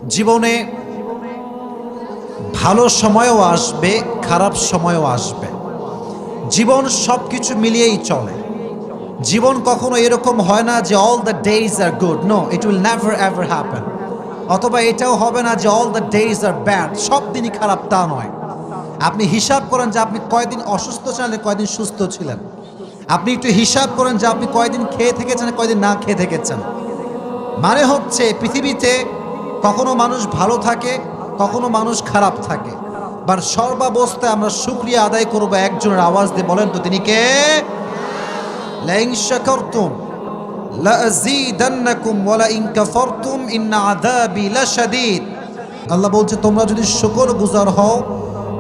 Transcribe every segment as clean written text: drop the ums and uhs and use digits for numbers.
জীবনে ভালো সময়ও আসবে, খারাপ সময়ও আসবে। জীবন সব কিছু মিলিয়েই চলে। জীবন কখনো এরকম হয় না যে all the days are good, no, it will never ever happen. অথবা এটাও হবে না যে all the days are bad, সব দিনই খারাপ, তা নয়। আপনি হিসাব করেন যে আপনি কয়দিন অসুস্থ ছিলেন, কয়দিন সুস্থ ছিলেন। আপনি একটু হিসাব করেন যে আপনি কয়দিন খেয়ে থেকেছেন, কয়দিন না খেয়ে থেকেছেন। মানে হচ্ছে পৃথিবীতে কখনো মানুষ ভালো থাকে, কখনো মানুষ খারাপ থাকে, বাট সর্বাবস্থায় আমরা শুকরিয়া আদায় করবো একজনের আওয়াজ দিয়ে। বলেন তো তিনি কে? লাইন শাকারতুম লাযীদান্নাকুম ওয়া লাইন কাফারতুম ইন্না আযাবি লাশাদীদ। আল্লাহ বলছে তোমরা যদি শুকরগুজার হও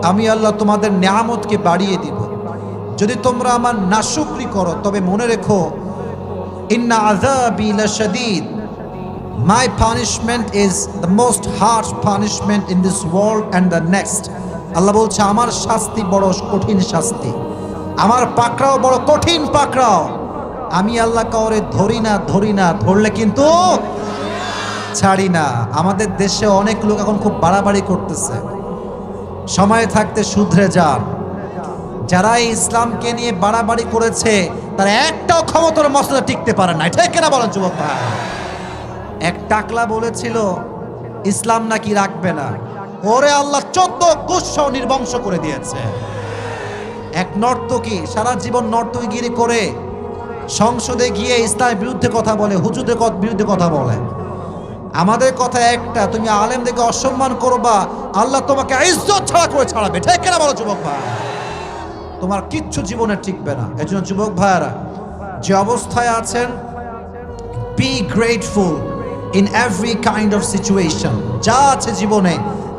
আমি আল্লাহ তোমাদের নিয়ামতকে বাড়িয়ে দিব। যদি তোমরা আমার নাশুকরি করো তবে মনে রেখো ইন্না আযাবি লাশাদীদ, my punishment is the most harsh punishment in this world and the next. আল্লাহ বলছে আমার শাস্তি বড় কঠিন শাস্তি, আমার পাকড়াও বড় কঠিন পাকড়াও। আমি আল্লাহ কাউরে ধরি না, ধরলে কিন্তু ছাড়ি না। আমাদের দেশে অনেক লোক এখন খুব বাড়াবাড়ি করতেছে, সময় থাকতে শুধরে যান। যারা এই ইসলামকে নিয়ে বাড়াবাড়ি করেছে তারা একটাও ক্ষমতার মসনদে টিকতে পারে না। ঠিক কিনা বলেন যুবক ভাই? এক টাকলা বলেছিল ইসলাম নাকি রাখবে না, ওরে আল্লাহ 14 গোষ্ঠ নির্বংশ করে দিয়েছে। এক নর্তকী সারা জীবন নর্তকীগিরি করে সংসদে গিয়ে ইসলামের বিরুদ্ধে কথা বলে, হুজুরদের বিরুদ্ধে কথা বলে। আমাদের কথা একটা, তুমি আলেমদেরকে অসম্মান করবা, আল্লাহ তোমাকে ইজ্জত ছাড়া করে ছাড়াবে। ঠিক কিনা বলো যুবক ভাই? তোমার কিচ্ছু জীবনে টিকবে না। এজন্য যুবক ভাইয়ারা যে অবস্থায় আছেন, be grateful in every kind of situation. যা আছে জীবনে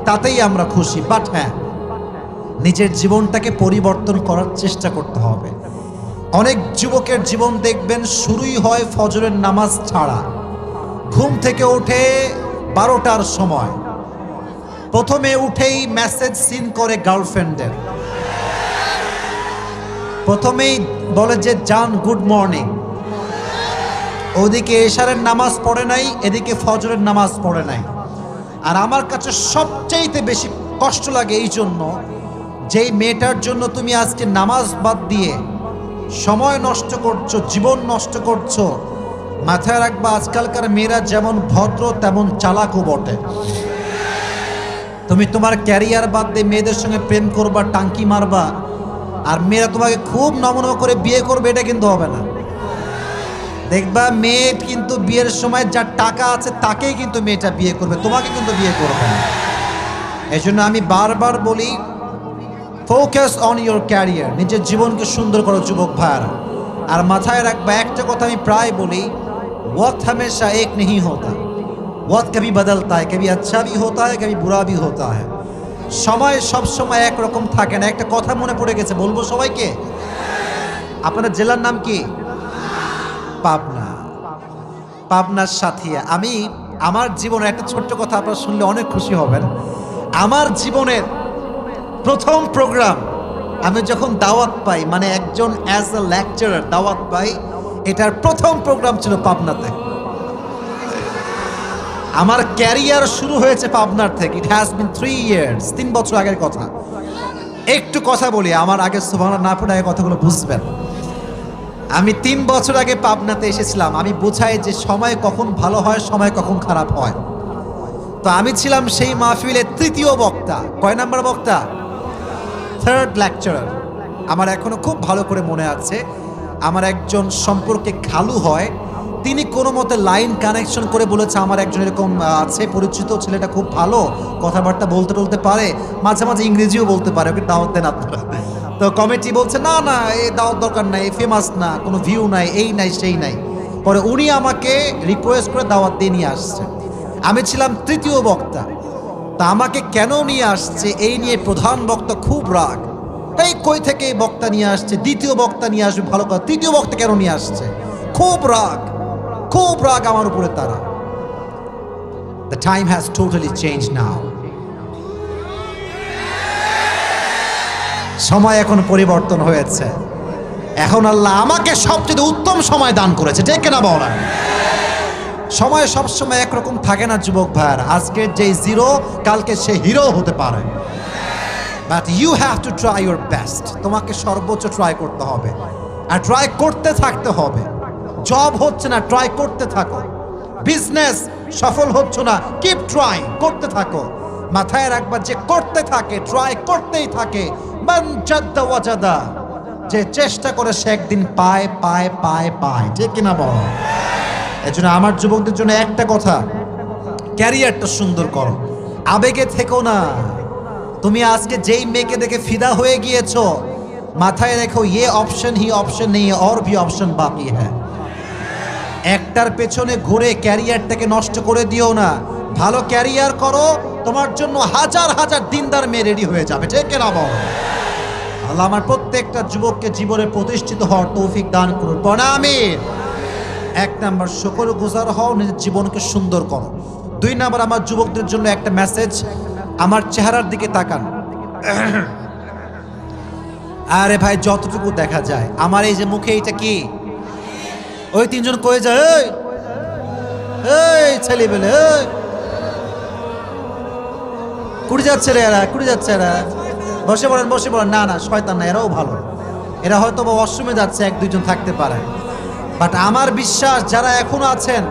তাতেই আমরা খুশি, বাট হ্যাঁ, নিজের জীবনটাকে পরিবর্তন করার চেষ্টা করতে হবে। অনেক যুবকের জীবন দেখবেন শুরুই হয় ফজরের নামাজ ছাড়া। ঘুম থেকে উঠে 12টার সময় প্রথমে উঠেই মেসেজ সিন করে গার্লফ্রেন্ডের, প্রথমেই বলে যে জান গুড মর্নিং। ওদিকে এশারের নামাজ পড়ে নাই, এদিকে ফজরের নামাজ পড়ে নাই। আর আমার কাছে সবচাইতে বেশি কষ্ট লাগে এই জন্য, যেই মেয়েটার জন্য তুমি আজকে নামাজ বাদ দিয়ে সময় নষ্ট করছো, জীবন নষ্ট করছো। মাথায় রাখবা আজকালকার মেয়েরা যেমন ভদ্র তেমন চালাকও বটে। তুমি তোমার ক্যারিয়ার বাদ দিয়ে মেয়েদের সঙ্গে প্রেম করবা, টাঙ্কি মারবা, আর মেয়েরা তোমাকে খুব নমনম করে বিয়ে করবে, এটা কিন্তু হবে না। দেখবা মেয়ে কিন্তু বিয়ের সময় যার টাকা আছে তাকেই কিন্তু মেয়েটা বিয়ে করবে, তোমাকে কিন্তু বিয়ে করবে না। এই জন্য আমি বারবার বলি, ফোকাস অন ইয়োর ক্যারিয়ার। নিজের জীবনকে সুন্দর করো যুবক ভাইয়ারা। আর মাথায় রাখবা একটা কথা আমি প্রায় বলি, ওয়াক্ত হমেশা এক नहीं होता, ওয়াক্ত কবি বদলতা है, কবি আচ্ছা भी होता है, কবি বুরা भी होता है। সময় সব সময় একরকম থাকে না। একটা কথা মনে পড়ে গেছে, বলবো সবাইকে? আপনাদের জেলার নাম কি? পাবনা। পাবনার সাথিয়া। আমি আমার জীবনের একটা ছোট্ট কথা আপনারা শুনলে অনেক খুশি হবেন। আমার জীবনের প্রথম প্রোগ্রাম আমি যখন দাওয়াত পাই, মানে একজন অ্যাজ এ লেকচারার দাওয়াত পাই, এটার প্রথম প্রোগ্রাম ছিল পাবনাতে। আমার ক্যারিয়ার শুরু হয়েছে পাবনার থেকে। ইট হ্যাজ বিন 3 years, 3 বছর আগের কথা। একটু কথা বলি, আমার আগে সুবহানাল্লাহ না পড়ে আগে কথাগুলো বুঝবেন। আমি 3 বছর আগে পাবনাতে এসেছিলাম। আমি বোঝাই যে সময় কখন ভালো হয়, সময় কখন খারাপ হয়। তো আমি ছিলাম সেই মাহফিলের 3য় বক্তা। কয় নাম্বার বক্তা? 3rd lecturer. আমার এখনো খুব ভালো করে মনে আছে, আমার একজন সম্পর্কে খালু হয়, তিনি কোনো মতে লাইন কানেকশন করে বলেছে আমার একজন এরকম আছে পরিচিত, ছেলেটা খুব ভালো, কথাবার্তা বলতে পারে, মাঝে মাঝে ইংরেজিও বলতে পারে, ওকে দাওয়াত দেন আপনারা। তো কমিটি বলছে না না, এই দাওয়াত দরকার নাই, ফেমাস না, কোনো ভিউ নাই, এই নাই সেই নাই। পরে উনি আমাকে রিকোয়েস্ট করে দাওয়াত দিয়ে নিয়ে আসছে। আমি ছিলাম 3য় বক্তা। তা আমাকে কেন নিয়ে আসছে এই নিয়ে প্রধান বক্তা খুব রাগ। এই কই থেকে এই বক্তা নিয়ে আসছে, 2য় বক্তা নিয়ে আসবে ভালো কথা, 3য় বক্তা কেন নিয়ে আসছে? খুব রাগ, খুব রাগ আমার উপরে তারা। The time has totally changed now. সময় এখন পরিবর্তন হয়েছে। এখন আল্লাহ আমাকে সবচেয়ে উত্তম সময় দান করেছে। ঠিক কিনা বলেন? সময় সবসময় একরকম থাকে না যুবক ভাইয়ার। আজকের যে জিরো কালকে সে হিরো হতে পারে। But you have to try your best. তোমাকে সর্বোচ্চ ট্রাই করতে হবে, আর ট্রাই করতে থাকতে হবে। জব হচ্ছে না, ট্রাই করতে থাকো। বিজনেস সফল হচ্ছে না, কিপ ট্রাই, করতে থাকো। মাথায় রাখবা, যে করতে থাকে, ট্রাই করতেই থাকে, মান জাদ্দা ওয়াজাদা, যে চেষ্টা করে সে একদিন পায় পায় পায় পায়। ঠিক কিনা বল? এই জন্য আমার যুবকদের জন্য একটা কথা, ক্যারিয়ারটা সুন্দর করো, আবেগে থেকো না। তুমি আজকে যেই মেয়েকে দেখে ফিদা হয়ে গিয়েছো, মাথায় রেখো ये ऑप्शन ही ऑप्शन नहीं है और भी ऑप्शन बाकी है। একটার পেছনে ঘুরে ক্যারিয়ারটাকে নষ্ট করে দিও না। ভালো ক্যারিয়ার করো, তোমার জন্য হাজার হাজার দিনদার মেয়ে রেডি হয়ে যাবে। ঠিক কিনা বল? আল্লাহ আমার প্রত্যেকটা যুবককে জীবনে প্রতিষ্ঠিত হওয়ার তৌফিক দান করুন। আমিন। এক নাম্বার, শুকরগুজার হও, নিজের জীবনকে সুন্দর করো। দুই নাম্বার, আমার যুবকদের জন্য একটা মেসেজ, আমার চেহারার দিকে তাকান। আরে ভাই, যতটুকু দেখা যায় আমার এই যে মুখে, এইটা কি? ওই তিনজন কয়ে যায়, এই ছেলে বেলে কুড়ি যাচ্ছে রে, এরা কুড়ি যাচ্ছে, এরা বসে পড়েন বসে পড়েন। না না, শয়তান না, এরাও ভালো। এরা হয়তো বা ওয়াশরুমে যাচ্ছে, এক দুইজন থাকতে পারে। বাট আমার বিশ্বাস, যারা এখনো আছেন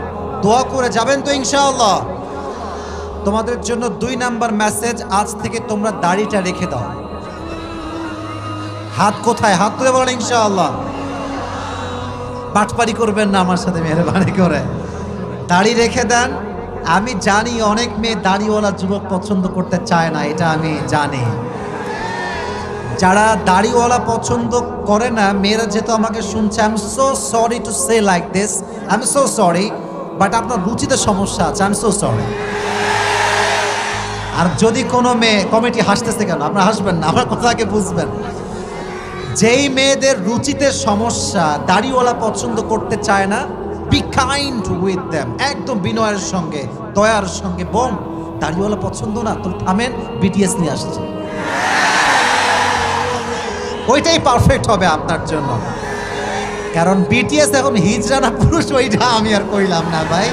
দোয়া করে যাবেন তো ইনশাআল্লাহ। তোমাদের জন্য দুই নাম্বার মেসেজ, আজ থেকে তোমরা দাড়িটা রেখে দাও। হাত কোথায়? হাত তুলে বলেন ইনশাআল্লাহ। বাটপারি করবেন না আমার সাথে, মেহরবানি করে দাড়ি রেখে দেন। আমি জানি অনেক মেয়ে দাড়িওয়ালা যুবক পছন্দ করতে চায় না, এটা আমি জানি। যারা দাড়িওয়ালা পছন্দ করে না, মেয়েরা যেহেতু আমাকে শুনছে, I am so sorry to say like this, I am so sorry, but আপনার রুচিতে সমস্যা আছে, আই এম সো সরি। আর যদি কোনো মেয়ে, কমিটি হাসতেছে কেন? আপনারা হাসবেন না, আমার কথাকে বুঝবেন। যেই মেয়েদের রুচিতে সমস্যা, দাড়িওয়ালা পছন্দ করতে চায় না, বি কাইন্ড উইথ দেম, একদম বিনয়ের সঙ্গে, দয়ার সঙ্গে। বোন, দাড়িওয়ালা পছন্দ না, তো থামেন, বিটিএস নিয়ে আসছে, ওইটাই পারফেক্ট হবে আপনার জন্য। কারণ বিটিএস এখন হিজড়া না পুরুষ, ওইটা আমি আর কইলাম না ভাই।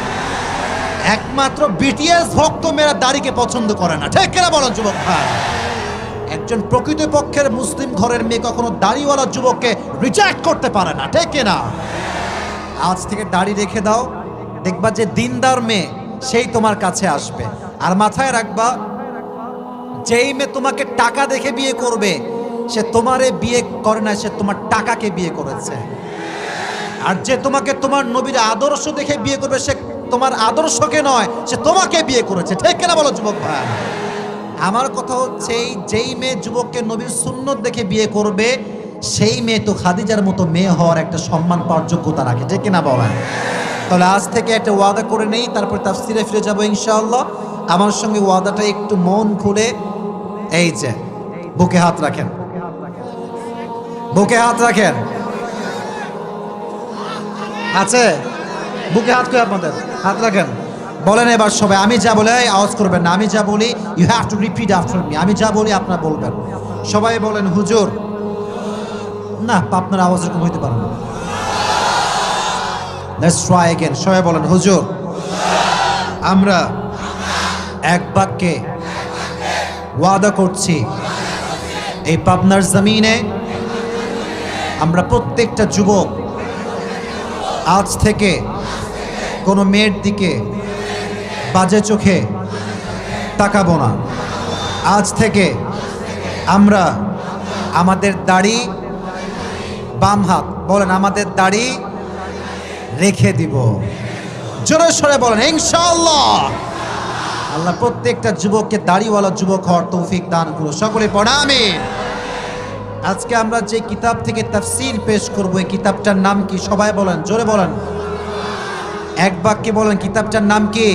একমাত্র বিটিএস ভক্ত মেয়েরা দাড়িকে পছন্দ করে না। ঠিক কিনা বলো যুবক ভাই? একজন প্রকৃতপক্ষের মুসলিম ঘরের মেয়ে কখনো দাড়িওয়ালা যুবককে রিজেক্ট করতে পারে না। ঠিক কিনা? আজ থেকে দাড়ি রেখে দাও, দেখবা যে দিনদার মেয়ে সেই তোমার কাছে আসবে। আর মাথায় রাখবা, যেই মেয়ে তোমাকে টাকা দেখে বিয়ে করবে, সে তোমারে বিয়ে করে না, সে তোমার টাকাকে বিয়ে করেছে। আর যে তোমাকে তোমার নবীর আদর্শ দেখে বিয়ে করবে, সে তোমার আদর্শকে নয়, সে তোমাকে বিয়ে করেছে। ঠিক কিনা বলো যুবক ভাই? আমার কথা হচ্ছে, যেই মেয়ে যুবককে নবীর সুন্নত দেখে বিয়ে করবে, সেই মেয়ে তো খাদিজার মতো মেয়ে হওয়ার একটা সম্মান পাওয়ার যোগ্যতা রাখে। ঠিক কিনা বলেন? তাহলে আজ থেকে একটা ওয়াদা করে নেই, তারপরে তাফসিরে ফিরে যাবো ইনশাআল্লাহ। আমার সঙ্গে ওয়াদাটা একটু মন খুলে, এই যে বুকে হাত রাখেন, বুকে হাত রাখেন। আছে বুকে হাত করে আপনাদের হাত রাখেন। বলেন এবার সবাই, আমি যা বলে আওয়াজ করবেন না, আমি যা বলি you have to repeat after me. আমি যা বলি আপনারা বলবেন। সবাই বলেন হুজুর। না, আপনার আওয়াজ এরকম হইতে পারে না। Let's try again. সবাই বলেন হুজুর, আমরা এক বাক্যে ওয়াদা করছি, এই পাবনার জমিনে আমরা প্রত্যেকটা যুবক আজ থেকে কোনো মেয়ের দিকে বাজে চোখে তাকাবো না। আজ থেকে আমরা আমাদের দাড়ি, বাম হাত বলেন, আমাদের দাড়ি রেখে দিব। জোরে সরে বলেন ইনশাআল্লাহ। আল্লাহ প্রত্যেকটা যুবককে দাড়িওয়ালা যুবক হওয়ার তৌফিক দান করুন। সকলে পড়া আমিন। আজকে আমরা যে কিতাব থেকে তাফসীর পেশ করব, এই কিতাবটার নাম কি? সবাই বলেন, জোরে বলেন, এক বাক্যে বলেন, কিতাবটার নাম কি?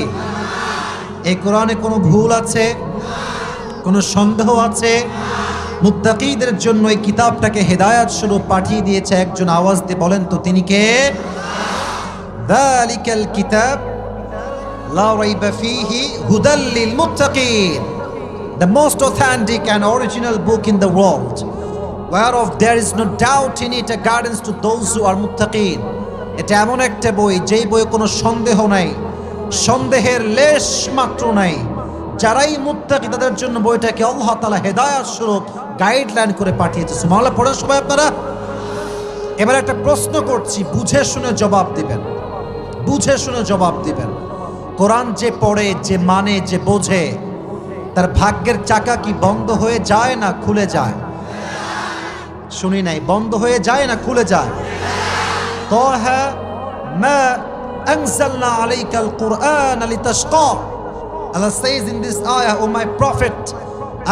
এই কোরআনে কোনো ভুল আছে? কোনো সন্দেহ আছে? মুত্তাকীদের জন্য এই কিতাবটাকে হেদায়েত স্বরূপ পাঠিয়ে দিয়েছে একজন। আওয়াজ দিয়ে বলেন তো তিনি কে? যালিকাল কিতাব লা রাইবা ফীহি হুদাল লিল মুত্তাকিন, the most authentic and original book in the world, whereof there is no doubt in it, a guidance to those who are muttaqin. এটা এমন একটা বই, যেই বইয়ে কোনো সন্দেহ নাই, সন্দেহের লেশ মাত্র নাই। যারাই মুত্তাকি তাদের জন্য বইটাকে আল্লাহ তাআলা হেদায়েত স্বরূপ গাইডলাইন করে পাঠিয়েছে। সুবহানাল্লাহ পড়েন সবাই আপনারা। এবার একটা প্রশ্ন করছি, বুঝে শুনে জবাব দিবেন, বুঝে শুনে জবাব দিবেন। কোরআন যে পড়ে, যে মানে, যে বোঝে, তার ভাগ্যের চাকা কি বন্ধ হয়ে যায় না খুলে যায়? শুনি নাই, বন্ধ হয়ে যায় না খুলে যায়? তাহা মা আনজালনা আলাইকাল কুরআন লিতাশকা। Allah says in this ayah, O my prophet,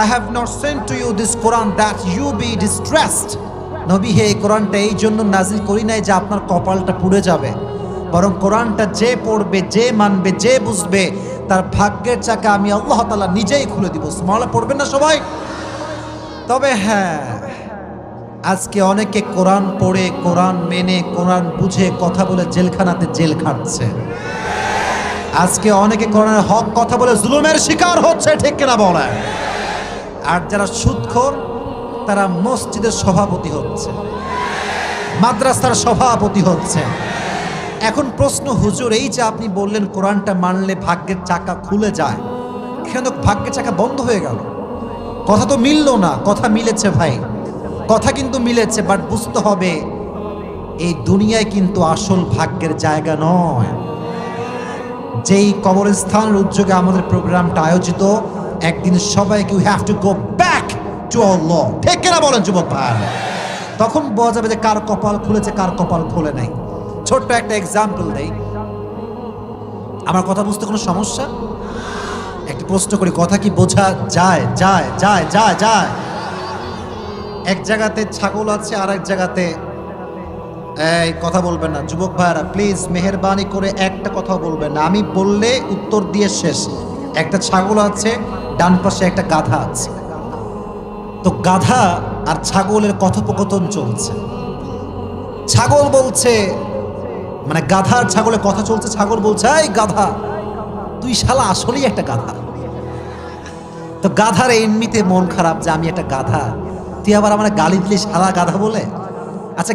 I have not sent to you this Quran that you be distressed. নবী হে, এই কোরআনটা এই জন্য নাজিল করি নাই যে আপনার কপালটা পুড়ে যাবে, বরং কোরআনটা যে পড়বে, যে মানবে, যে বুঝবে, তার ভাগ্যের চাকা আমি আল্লাহ তাআলা নিজেই খুলে দিব। সুবহানাল্লাহ পড়বেন না সবাই? তবে হ্যাঁ, আজকে অনেকে কোরআন পড়ে, কোরআন মেনে, কোরআন বুঝে কথা বলে জেলখানাতে জেল খাটছে। আজকে অনেকে কোরআনের হক কথা বলে জুলুমের শিকার হচ্ছে, ঠিক কিনা বলেন? আর যারা সুদখোর তারা মসজিদের সভাপতি হচ্ছে, মাদ্রাসার সভাপতি হচ্ছে। এখন প্রশ্ন, হুজুর এই যে আপনি বললেন কোরআনটা মানলে ভাগ্যের চাকা খুলে যায়, এখানে তো ভাগ্যের চাকা বন্ধ হয়ে গেল, কথা তো মিলল না। কথা মিলেছে ভাই, কথা কিন্তু মিলেছে, বাট বুঝতে হবে এই দুনিয়ায় কিন্তু আসল ভাগ্যের জায়গা নয়। যেই কবরস্থানের উদ্যোগে আমাদের প্রোগ্রামটা আয়োজিত, একদিন সবাইকে we have to go back to Allah, ঠিক কিনা বলেন যুবক ভাই? তখন বোঝা যাবে যে কার কপাল খুলেছে, কার কপাল খোলে নাই। ছোট্ট একটা এক্সাম্পল দেই, আমার কথা বুঝতে কোনো সমস্যা? একটু প্রশ্ন করি, কথা কি বোঝা যায়? যায় যায় যায় যায় এক জায়গাতে ছাগল আছে, আর এক জায়গাতে, এই কথা বলবেন না যুবক ভাইরা, প্লিজ মেহেরবানি করে একটা কথা বলবেন না, আমি বললে উত্তর দিয়ে শেষ। একটা ছাগল আছে, ডান পাশে একটা গাধা আছে। তো গাধা আর ছাগলের কথোপকথন চলছে। ছাগল বলছে, মানে গাধা আর ছাগলের কথা চলছে। ছাগল বলছে, এই গাধা, তুই শালা আসলেই একটা গাধা। তো গাধার এমনিতে মন খারাপ যে আমি একটা গাধা, তুই আবার আমার গালি দিলি শালা গাধা বলে। আচ্ছা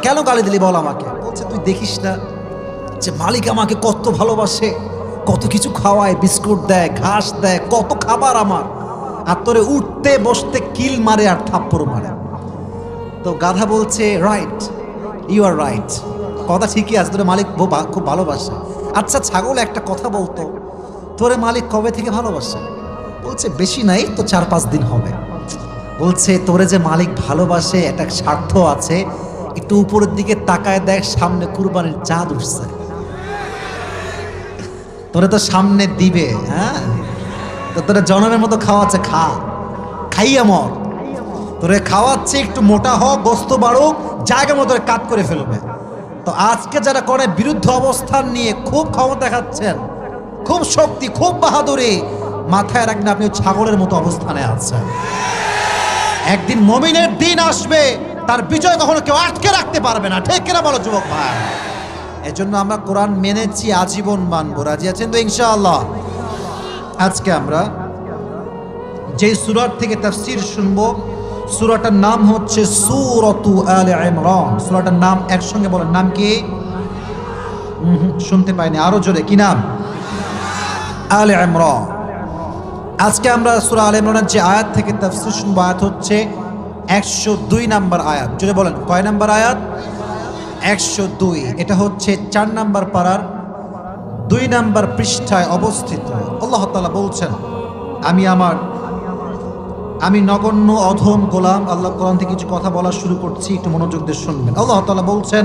কেন গালি দিলি বল আমাকে? বলছে, তুই দেখিস না যে মালিক আমাকে কত ভালোবাসে, কত কিছু খাওয়ায়, বিস্কুট দেয়, ঘাস দেয়, কত খাবার আমার, আর তোরে উঠতে বসতে কিল মারে আর থাপ্পড় মারে। তো গাধা বলছে, রাইট, ইউ আর রাইট, কথা ঠিকই আছে, তোরে মালিক খুব ভালোবাসে। আচ্ছা ছাগল, একটা কথা বলতো, তোরে মালিক কবে থেকে ভালোবাসে? বলছে, বেশি নাই তো 4-5 দিন হবে। বলছে, তোরে যে মালিক ভালোবাসে একটা স্বার্থ আছে, একটু উপরের দিকে তাকায় দেখ, সামনে কুরবানির চাঁদ উঠছে, তোরে তো সামনে দিবে। হ্যাঁ, তো তোরে জনমের মতো খাওয়াচ্ছে, খাইয়া মর, তোরে খাওয়াচ্ছে, একটু মোটা হোক, গোস্ত বাড়ুক, জায়গা মতো কাট করে ফেলবে। তো আজকে যারা করে বিরুদ্ধ অবস্থান নিয়ে খুব ক্ষমতা দেখাচ্ছেন, খুব শক্তি, খুব বাহাদুরি, মাথায় রাখবেন আপনি ছাগলের মতো অবস্থানে আছেন। একদিন মুমিনের দিন আসবে, তার বিজয় কখনো কেউ আটকে রাখতে পারবে না, ঠিক কিনা বলো যুবক ভাই? এজন্য আমরা কোরআন মেনেছি, আজীবন মানবো। রাজি আছেন তো ইনশাআল্লাহ? আজকে আমরা যে সূরা থেকে তাফসীর শুনবো, সূরাটার নাম হচ্ছে সূরাতু আলে ইমরান। সূরাটার নাম একসঙ্গে বলেন, নাম কি? শুনতে পাইনি, আরো জোরে, কি নাম? আলে ইমরান। আজকে আমরা সূরা আলে ইমরানের যে আয়াত থেকে তাফসীর শুনবো, আয়াত হচ্ছে 102 নম্বর আয়াত। জোরে বলেন, কয় নম্বর আয়াত? 102। এটা হচ্ছে 4 নম্বর পারার 2 নম্বর পৃষ্ঠায় অবস্থিত। আল্লাহ তাআলা বলছেন, আমি নগণ্য অধম গোলাম। আল্লাহ কোরআন থেকে কিছু কথা বলা শুরু করছি, একটু মনোযোগ দিয়ে শুনবেন। আল্লাহ তাআলা বলছেন,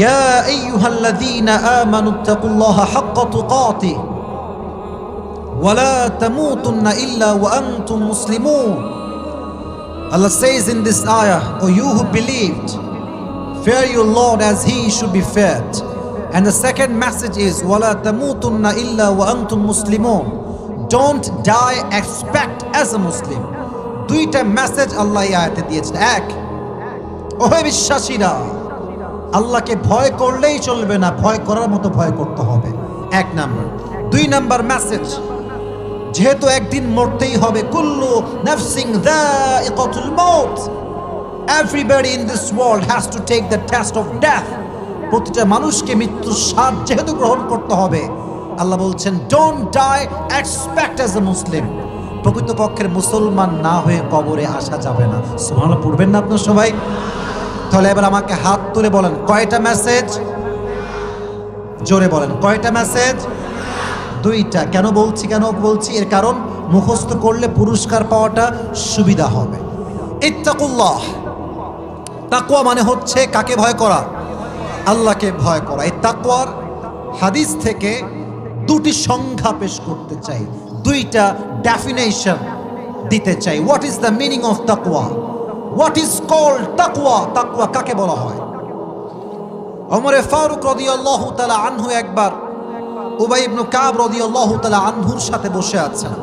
ইয়া আইয়ুহাল্লাযীনা আমানুত্তাকুল্লাহা হাক্কা তুকাতিহি ওয়ালা তামুতুন্না ইল্লা ওয়া আনতুম মুসলিমুন। Allah says in this ayah, O you who believed, fear your Lord as he should be feared. And the second message is, wala tamutunna illa wa antum muslimun. Don't die except as a Muslim. দুইটা message আল্লাহ এই আয়াতে দিয়েছেন। এক, ওহে বিশ্বাসীরা, আল্লাহকে ভয় করলেই চলবে না, ভয় করার মতো ভয় করতে হবে, 1 নাম্বার। 2 নাম্বার মেসেজ, যেহেতু একদিন মরতেই হবে, কুল্লু নাফসিন যায়িকাতুল মাউত, everybody in this world has to take the test of death. প্রতিটা মানুষকে মৃত্যুর স্বাদ যেহেতু গ্রহণ করতে হবে, আল্লাহ বলছেন don't die expect as a Muslim. প্রকৃতপক্ষের মুসলমান না হয়ে কবরে আসা যাবে না। সুবহানাল্লাহ পড়বেন না আপনার সবাই? তাহলে এবার আমাকে হাত তুলে বলেন কয়টা মেসেজ? জোরে বলেন কয়টা মেসেজ? দুইটা। কেন বলছি এর কারণ মুখস্থ করলে পুরস্কার পাওয়াটা সুবিধা হবে। ইত্তাকুল্লাহ, তাকওয়া মানে হচ্ছে কাকে ভয় করা? আল্লাহকে ভয় করা। এই তাকওয়ার হাদিস থেকে দুটি সংজ্ঞা পেশ করতে চাই, দুইটা ডেফিনেশন দিতে চাই। What is the meaning of তাকওয়া? হোয়াট ইজ কল্ড তাকওয়া? তাকওয়া কাকে বলা হয়? ওমর ফারুক রাদিয়াল্লাহু তাআলা আনহু একবার উবাই ইবনে কাব রাদিয়াল্লাহু তাআলা আনহুর সাথে বসে আছেন।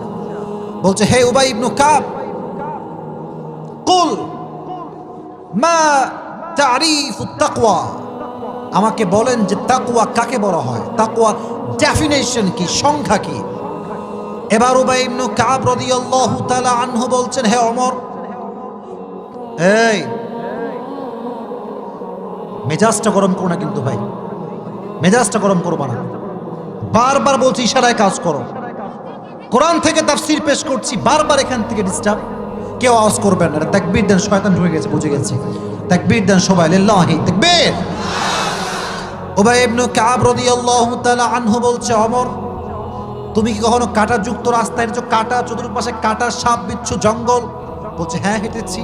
বলছে, হে উবাই ইবনে কাব, কুল মা তারিফুত তাকওয়া, আমাকে বলেন যে তাকওয়া কাকে বলা হয়, তাকওয়ার ডেফিনেশন কি, সংখ্যা কি? এবার উবাই ইবনে কাব রাদিয়াল্লাহু তাআলা আনহু বলছেন, হে ওমর, এই মেজাজটা গরম করো না কিন্তু ভাই, মেজাজটা গরম করবা না। বারবার বলছি ইশারায় কাজ করো। কোরআন থেকে তাফসীর পেশ করছি, বারবার এখান থেকে ডিস্টার্ব। কেউ আওয়াজ করবেন না। তাকবীর দেন, শয়তান ঢুকে গেছে, বুঝে গেছি। তাকবীর দেন সবাই, লিল্লাহি তাকবীর। উবাই ইবনে কাব রাদিয়াল্লাহু তাআলা আনহু বলছে, ওমর, তুমি কি কখনো কাঁটাযুক্ত রাস্তায় হেঁটেছো? কাঁটা, চতুর্পাশে কাঁটা, সাপ বিচ্ছু, জঙ্গল? বলছে, হ্যাঁ হেঁটেছি।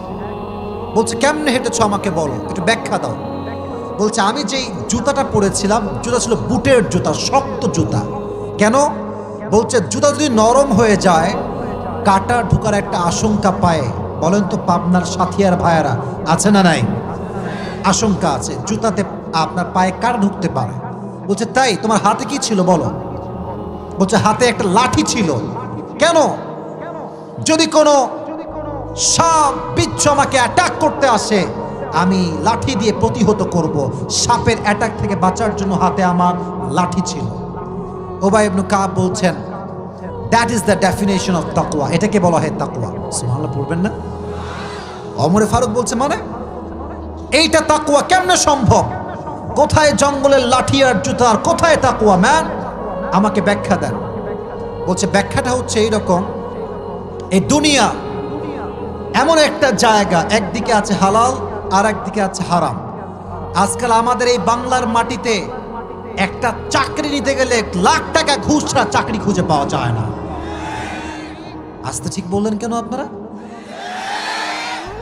বলছে, কেমনে হেঁটেছো আমাকে বলো, একটু ব্যাখ্যা দাও। বলছে, আমি যেই জুতাটা পরেছিলাম, জুতা ছিল বুটের জুতা, শক্ত জুতা। কেন? বলছে, জুতা যদি নরম হয়ে যায়, কাঁটা ঢোকার একটা আশঙ্কা পায়। বলেন তো পাবনার সাথিয়ার ভাইয়ারা আছে না নাই? আশঙ্কা আছে, জুতাতে আপনার পায়ে কাঁটা ঢুকতে পারে। বলছে, তাই? তোমার হাতে কি ছিল বলো? বলছে, হাতে একটা লাঠি ছিল। কেন? যদি কোনো সাপ বিচ্ছু আমাকে অ্যাটাক করতে আসে, আমি লাঠি দিয়ে প্রতিহত করব। সাপের অ্যাটাক থেকে বাঁচার জন্য হাতে আমার লাঠি ছিল। উবাই ইবনে কাব বলছেন, that is the definition of তাকওয়া। এটাকে বলা হয় তাকওয়া। সুবহানাল্লাহ পড়বেন না? ওমর ফারুক বলছে, মানে এইটা তাকওয়া কেমনে সম্ভব? কোথায় জঙ্গলের লাঠি আর জুতা, আর কোথায় তাকওয়া? ম্যান, আমাকে ব্যাখ্যা দেন। বলছে, ব্যাখ্যাটা হচ্ছে এইরকম, এই দুনিয়া এমন একটা জায়গা, একদিকে আছে হালাল আর একদিকে আছে হারাম। আজকাল আমাদের এই বাংলার মাটিতে একটা চাকরি নিতে গেলে লাখ টাকা ঘুষ ছাড়া চাকরি খুঁজে পাওয়া যায় না। আস্তে ঠিক বললেন কেন আপনারা?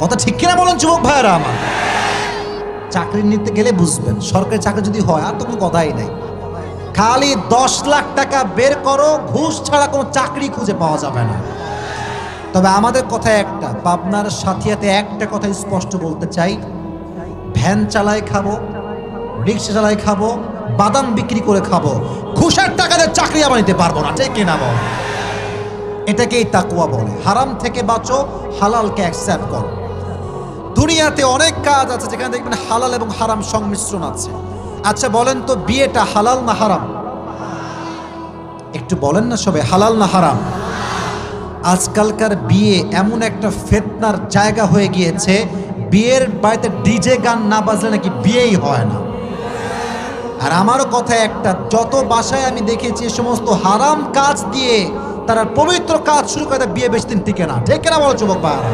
কথা ঠিক কিনা বলেন যুবক ভাইয়েরা আমার? চাকরি নিতে গেলে বুঝবেন, সরকারি চাকরি যদি হয় আর তো কোনো কথাই নাই। খালি 10 লাখ টাকা বের করো, ঘুষ ছাড়া কোনো চাকরি খুঁজে পাওয়া যাবে না। তবে আমাদের কথা একটা, পাবনার সাথিয়াতে একটা কথা স্পষ্ট বলতে চাই, ভ্যান চালাই খাবো, রিক্সা চালাই খাবো, বাদাম বিক্রি করে খাবো, ঘুষের টাকা দিয়ে চাকরি আমরা নিতে পারবো না। ঠিক কিনা বল? এটাকেই তাকওয়া বলে। হারাম থেকে বাঁচো, হালালকে অ্যাকসেপ্ট করো। দুনিয়াতে অনেক কাজ আছে যেখানে দেখবেন হালাল এবং হারাম সংমিশ্রণ আছে। আচ্ছা বলেন তো, বিয়েটা হালাল না হারাম? একটু বলেন না সবাই, হালাল না হারাম? আজকালকার বিয়ে এমন একটা ফিতনার জায়গা হয়ে গিয়েছে, বিয়ের বাড়িতে ডিজে গান না বাজলে নাকি বিয়েই হয় না। আর আমারও কথা একটা, যত বাসায় আমি দেখেছি সমস্ত হারাম কাজ দিয়ে তারা পবিত্র কাজ শুরু করে, বিয়ে বেশি দিন টিকে না। ঠিক না বলো যুবক ভাইরা?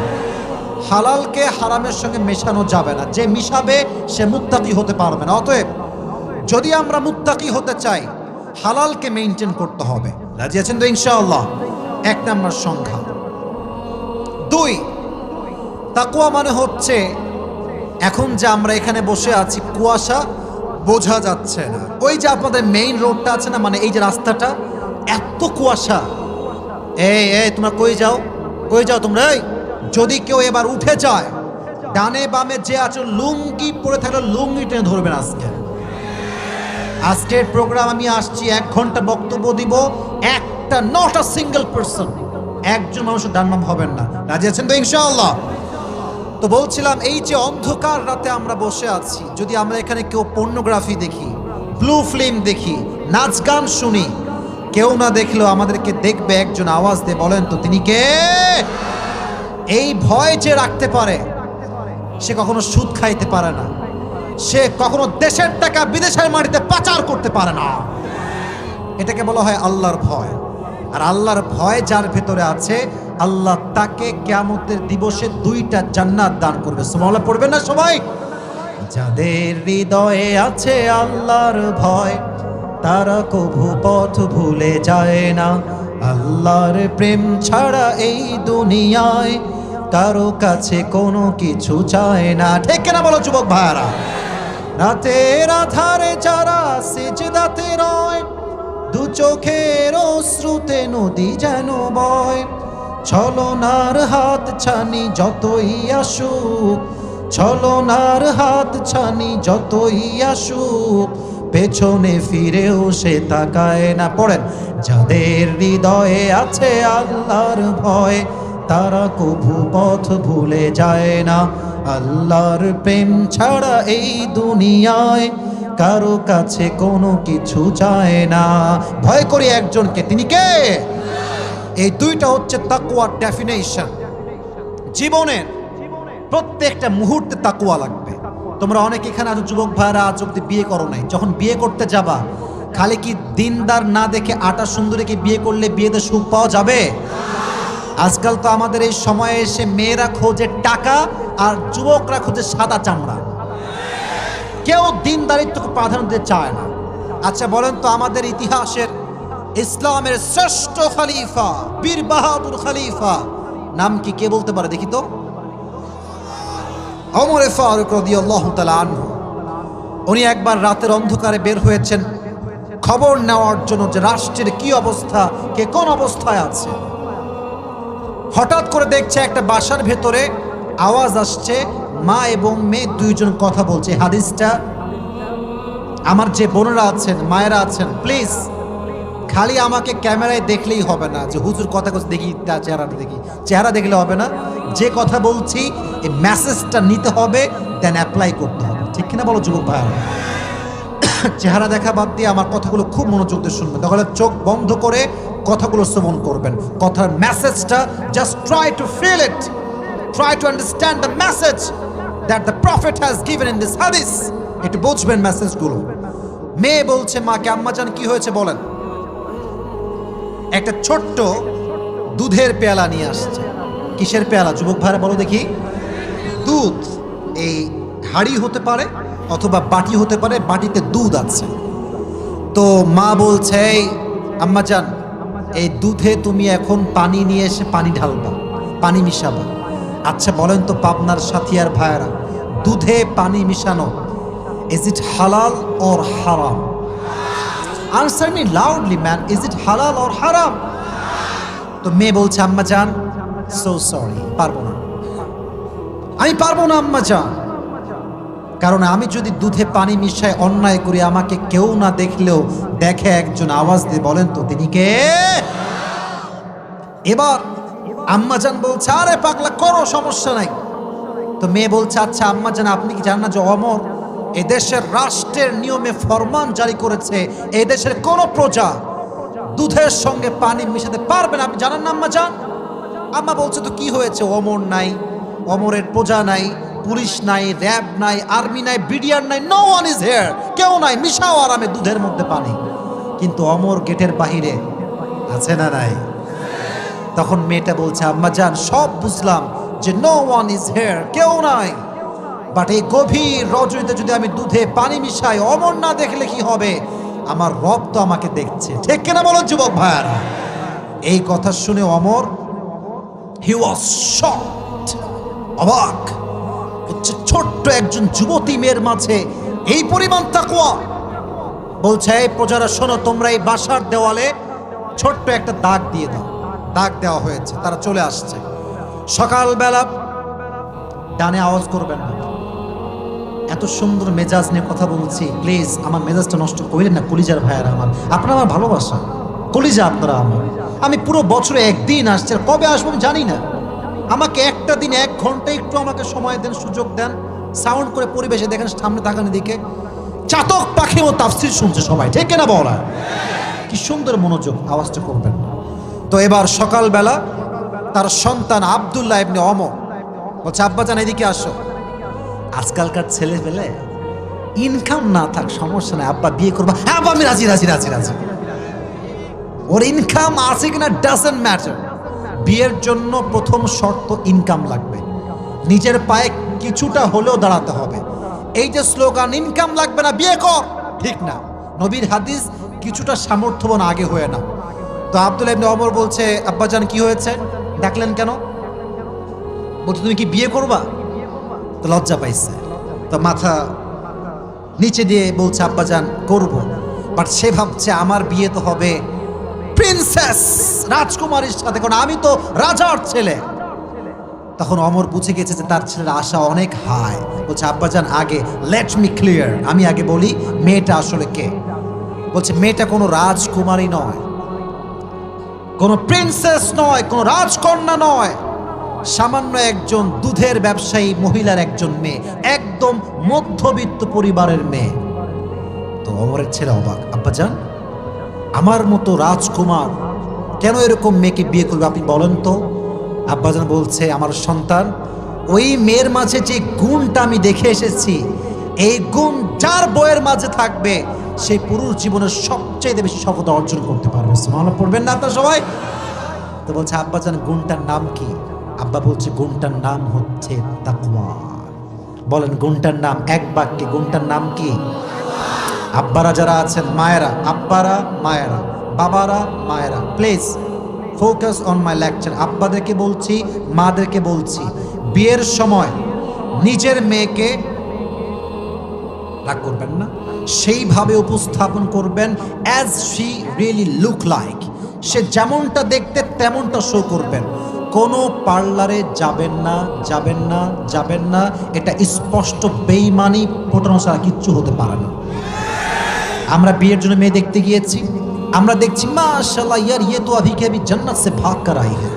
হালালকে হারামের সঙ্গে মেশানো যাবে না। যে মিশাবে সে মুত্তাকি হতে পারবে না। অতএব যদি আমরা মুত্তাকি হতে চাই, হালালকে মেইনটেইন করতে হবে। রাজি আছেন তো ইনশাআল্লাহ? 1 নম্বর সংখ্যা। 2, তাকওয়া মানে হচ্ছে, এখন যে আমরা এখানে বসে আছি, কুয়াশা বোঝা যাচ্ছে না। ওই যে আপনাদের মেইন রোডটা আছে না, মানে এই যে রাস্তাটা, এত কুয়াশা। এই তোমরা কই যাও, কই যাও তোমরা? এই যদি কেউ এবার উঠে যায়, ডানে বামে যে আছে লুঙ্গি পরে থাকলে লুঙ্গি টেনে ধরবেন। আজকের প্রোগ্রাম আমি আসছি, 1 ঘন্টা বক্তব্য দিব, একটা নট আ সিঙ্গেল পারসন, একজন মানুষের ডান বাম হবেন না। রাজি আছেন তো ইনশাআল্লাহ? তো বলছিলাম, এই যে অন্ধকার রাতে আমরা বসে আছি, যদি আমরা এখানে কেউ পর্নোগ্রাফি দেখি, ব্লু ফিল্ম দেখি, নাচ গান শুনি, কেউ না দেখলেও আমাদেরকে দেখবে একজন, আওয়াজ দিয়ে বলেন তো তিনি কে? এই ভয় যে রাখতে পারে, সে কখনো সুদ খাইতে পারে না, সে কখনো দেশের টাকা বিদেশের মাটিতে পাচার করতে পারে না। এটাকে বলা হয় আল্লাহর ভয়। আর আল্লাহর ভয় যার ভেতরে আছে, আল্লাহ তাকে কিয়ামতের দিবসে 2টা জান্নাত দান করবে। সুবহানাল্লাহ পড়বেন না সবাই? যাদের হৃদয়ে আছে আল্লাহর ভয়, তারা কভু পথ ভুলে যায় না। আল্লাহর প্রেম ছাড়া এই দুনিয়ায় কারো কাছে কোনো কিছু চায় না। ঠিক না বলো যুবক ভাইরা? রাতের আধারে যারা সিজদাতে রয়, দু চোখের অশ্রুতে নদী যেন বয়। ছলনার হাত ছানি যতই আসুক, ছলনার হাত ছানি যতই আসুক, পেছনে ফিরেও সে তাকায় না। পড়েন, যাদের হৃদয়ে আছে আল্লাহর ভয়, তারা কভু পথ ভুলে যায় না। আল্লাহর প্রেম ছাড়া এই দুনিয়ায় কারো কাছে কোনো কিছু চায় না। ভয় করি একজনকে, তিনি কে? এই 2টা হচ্ছে তাকওয়ার ডেফিনেশন। জীবনের প্রত্যেকটা মুহূর্তে তাকওয়া লাগবে। তোমরা অনেক এখানে আছো যুবক ভাইরা, আজ অব্দি বিয়ে করো নাই। যখন বিয়ে করতে যাবা, খালি কি দিনদার না দেখে আটা সুন্দরীকে বিয়ে করলে বিয়েতে সুখ পাওয়া যাবে? আজকাল তো আমাদের এই সময়ে এসে মেয়েরা খোঁজে টাকা আর যুবকরা খোঁজে সাদা চামড়া। কেউ দিনদারিত্বকে প্রাধান্য দিতে চায় না। আচ্ছা বলেন তো, আমাদের ইতিহাসের ইসলামের শ্রেষ্ঠ খলিফা, বীর বাহাদুর খলিফা নাম কি? কে বলতে পারে দেখি তো? ওমর ফারুক রাদিয়াল্লাহু তাআলা আনহু। উনি একবার রাতের অন্ধকারে বের হয়েছেন খবর নেওয়ার জন্য যে রাষ্ট্রের কি অবস্থা, কে কোন অবস্থায় আছে। হঠাৎ করে দেখছে একটা বাসার ভেতরে আওয়াজ আসছে, মা এবং মেয়ে 2জন কথা বলছে। হাদিসটা আমার যে বোনেরা আছেন, মায়েরা আছেন, প্লিজ খালি আমাকে ক্যামেরায় দেখলেই হবে না যে হুজুর কথা কথা দেখি, তার চেহারাটা দেখি। চেহারা দেখলে হবে না, যে কথা বলছি এই মেসেজটা নিতে হবে, দেন অ্যাপ্লাই করতে হবে। ঠিক কিনা বলো যুবক ভাইরা? চেহারা দেখা বাদ দিয়ে আমার কথাগুলো খুব মনোযোগ দিয়ে শুনবেন, তাহলে চোখ বন্ধ করে কথাগুলো শ্রবণ করবেন। কথার মেসেজটা just try to feel it, try to understand the message that the prophet has given in this হাদিস। একটু বুঝবেন মেসেজগুলো। মেয়ে বলছে মাকে, আম্মাজান কি হয়েছে বলেন। একটা ছোট্ট দুধের পেয়ালা নিয়ে আসছে। কিসের পেয়ালা যুবক ভাইরা বলো দেখি? দুধ। এই হাড়ি হতে পারে অথবা বাটি হতে পারে, বাটিতে দুধ আছে। তো মা বলছে, এই আম্মাজান, এই দুধে তুমি এখন পানি নিয়ে এসে পানি ঢালবা, পানি মিশাবা। আচ্ছা বলেন তো পাবনার সাথিয়ার ভাইয়েরা, দুধে পানি মিশানো ইজ ইট হালাল অর হারাম? Answer me loudly man, is it হালাল অর হারাম? তো মেয়ে বলছে, আম্মাজান সো সরি, পারবো না, আমি পারবো না আম্মাজান। কারণ আমি যদি দুধে পানি মিশায় অন্যায় করি, আমাকে কেউ না দেখলেও দেখে একজন আওয়াজ দিয়ে, বলেন তো তিনি কে? এবার আম্মাজান বলছে, আরে পাগলা করো, সমস্যা নাই। তো মেয়ে বলছে, আচ্ছা আম্মাজান আপনি কি জানেন না যে অমর এদেশের রাষ্ট্রের নিয়মে ফরমান জারি করেছে, এদেশের কোন প্রজা দুধের সঙ্গে পানি মিশাতে পারবে না, আপনি জানেন না আম্মাজান? আম্মা বলছে, তো কি হয়েছে? অমর নাই, অমরের প্রজা নাই, পুলিশ নাই, র্যাব নাই, আর্মি নাই, বিডিআর নাই, নো ওয়ান ইজ হিয়ার, কেউ নাই, মিশাও আরামে দুধের মধ্যে পানি। কিন্তু অমর গেটের বাহিরে আছে না নাই? তখন মেয়েটা বলছে, আম্মাজান সব বুঝলাম যে নো ওয়ান ইজ হিয়ার, কেউ নাই, বাট এই গভীর রজনীতে যদি আমি দুধে পানি মিশাই, অমর না দেখলে কি হবে? আমার রব তো আমাকে দেখছে। ঠিক কিনা বলো যুবক ভাইয়ারা? এই কথা শুনে অমর, হি ওয়াজ শকড, অবাক হচ্ছে, ছোট্ট একজন যুবতী মেয়ের মাঝে এই পরিমাণ তাকওয়া। বলছে, এই প্রজারা শোনো, তোমরা এই বাসার দেওয়ালে ছোট্ট একটা দাগ দিয়ে দাও। দাগ দেওয়া হয়েছে, তারা চলে আসছে। সকালবেলা ডানে আওয়াজ করবেন না, এত সুন্দর মেজাজ নিয়ে কথা বলছি, প্লিজ আমার মেজাজটা নষ্ট করিলেন না কলিজার ভাইয়ারা আমার। আপনারা আমার ভালোবাসা, কলিজা আপনারা আমার। আমি পুরো বছরে একদিন আসছি, আর কবে আসবো আমি জানি না। আমাকে একটা দিন 1 ঘন্টা একটু আমাকে সময় দেন, সুযোগ দেন, সাউন্ড করে পরিবেশে দেখেন, সামনে তাকান দিকে, চাতক পাখি ও তাফসীর শুনছে সবাই। ঠিক কিনা বলা? কি সুন্দর মনোযোগ, আওয়াজটা করবেন না। তো এবার সকালবেলা তার সন্তান আব্দুল্লাহ ইবনে ওমর বলছে, আব্বাজান এদিকে আসো। আজকালকার ছেলে পেলে ইনকাম না থাক সমস্যা নাই, আব্বা বিয়ে করবা, হ্যাঁ আব্বা আমি রাজি রাজি রাজি রাজি। ওর ইনকাম আছে কিনা ডাজন্ট ম্যাটার। বিয়ের জন্য প্রথম শর্ত ইনকাম লাগবে, নিজের পায়ে কিছুটা হলেও দাঁড়াতে হবে। এই যে স্লোগান ইনকাম লাগবে না বিয়ে কর, ঠিক না। নবীর হাদিস কিছুটা সামর্থ্যবান আগে হয়ে না। তো আব্দুল্লাহ ইবনে ওমর বলছে, আব্বাজান কি হয়েছে, ডাকলেন কেন? বলছে তুমি কি বিয়ে করবা? তো লজ্জা পাইছে, তো মাথা নিচে দিয়ে বলছে আব্বাজান করব। বাট সে ভাবছে আমার বিয়ে তো হবে প্রিন্সেস রাজকুমারীর সাথে, কারণ আমি তো রাজার ছেলে। তখন অমর বুঝে গেছে যে তার ছেলের আশা অনেক হাই। বলছে আব্বাজান আগে লেট মি ক্লিয়ার, আমি আগে বলি মেয়েটা আসলে কে। বলছে মেয়েটা কোনো রাজকুমারী নয়, কোনো প্রিন্সেস নয়, কোনো রাজকন্যা নয়, সামান্য একজন দুধের ব্যবসায়ী মহিলার একজন মেয়ে, একদম মধ্যবিত্ত পরিবারের মেয়ে। তো অমরের ছেলে অবাক, আব্বাজান আমার মতো রাজকুমার কেন এরকম মেয়েকে বিয়ে করবে আপনি বলেন তো। আব্বাজান বলছে আমার সন্তান, ওই মেয়ের মাঝে যে গুণটা আমি দেখে এসেছি, এই গুণ যার বইয়ের মাঝে থাকবে সেই পুরুষ জীবনের সবচেয়ে বেশি সফলতা অর্জন করতে পারবে। সুবহানাল্লাহ পড়বেন না আপনারা সবাই? তো বলছে আব্বাজান গুণটার নাম কি? আব্বা বলছে গুণটার নাম হচ্ছে তাকওয়া। বলেন গুণটার নাম, এক বাক্যে গুণটার নাম কি? আব্বারা যারা আছেন, মায়েরা, আব্বারা মায়েরা, বাবারা মায়েরা, please focus on my lecture. আব্বাদেরকে বলছি, মাদেরকে বলছি, বিয়ের সময় নিজের মেয়েকে রাগ করবেন না, সেইভাবে উপস্থাপন করবেন as she really look like. সে যেমনটা দেখতে তেমনটা শো করবেন। কোনো পার্লারে যাবেন না, যাবেন না, যাবেন না, এটা স্পষ্ট বেঈমানি, ফোটানো ছাড়া কিচ্ছু হতে পারে না। আমরা বিয়ের জন্য মেয়ে দেখতে গিয়েছি, আমরা দেখছি মাশাআল্লাহ ইয়ার ইয়ে তো আভি কে আভি জান্নাত সে ভাগ কর আই হ্যায়,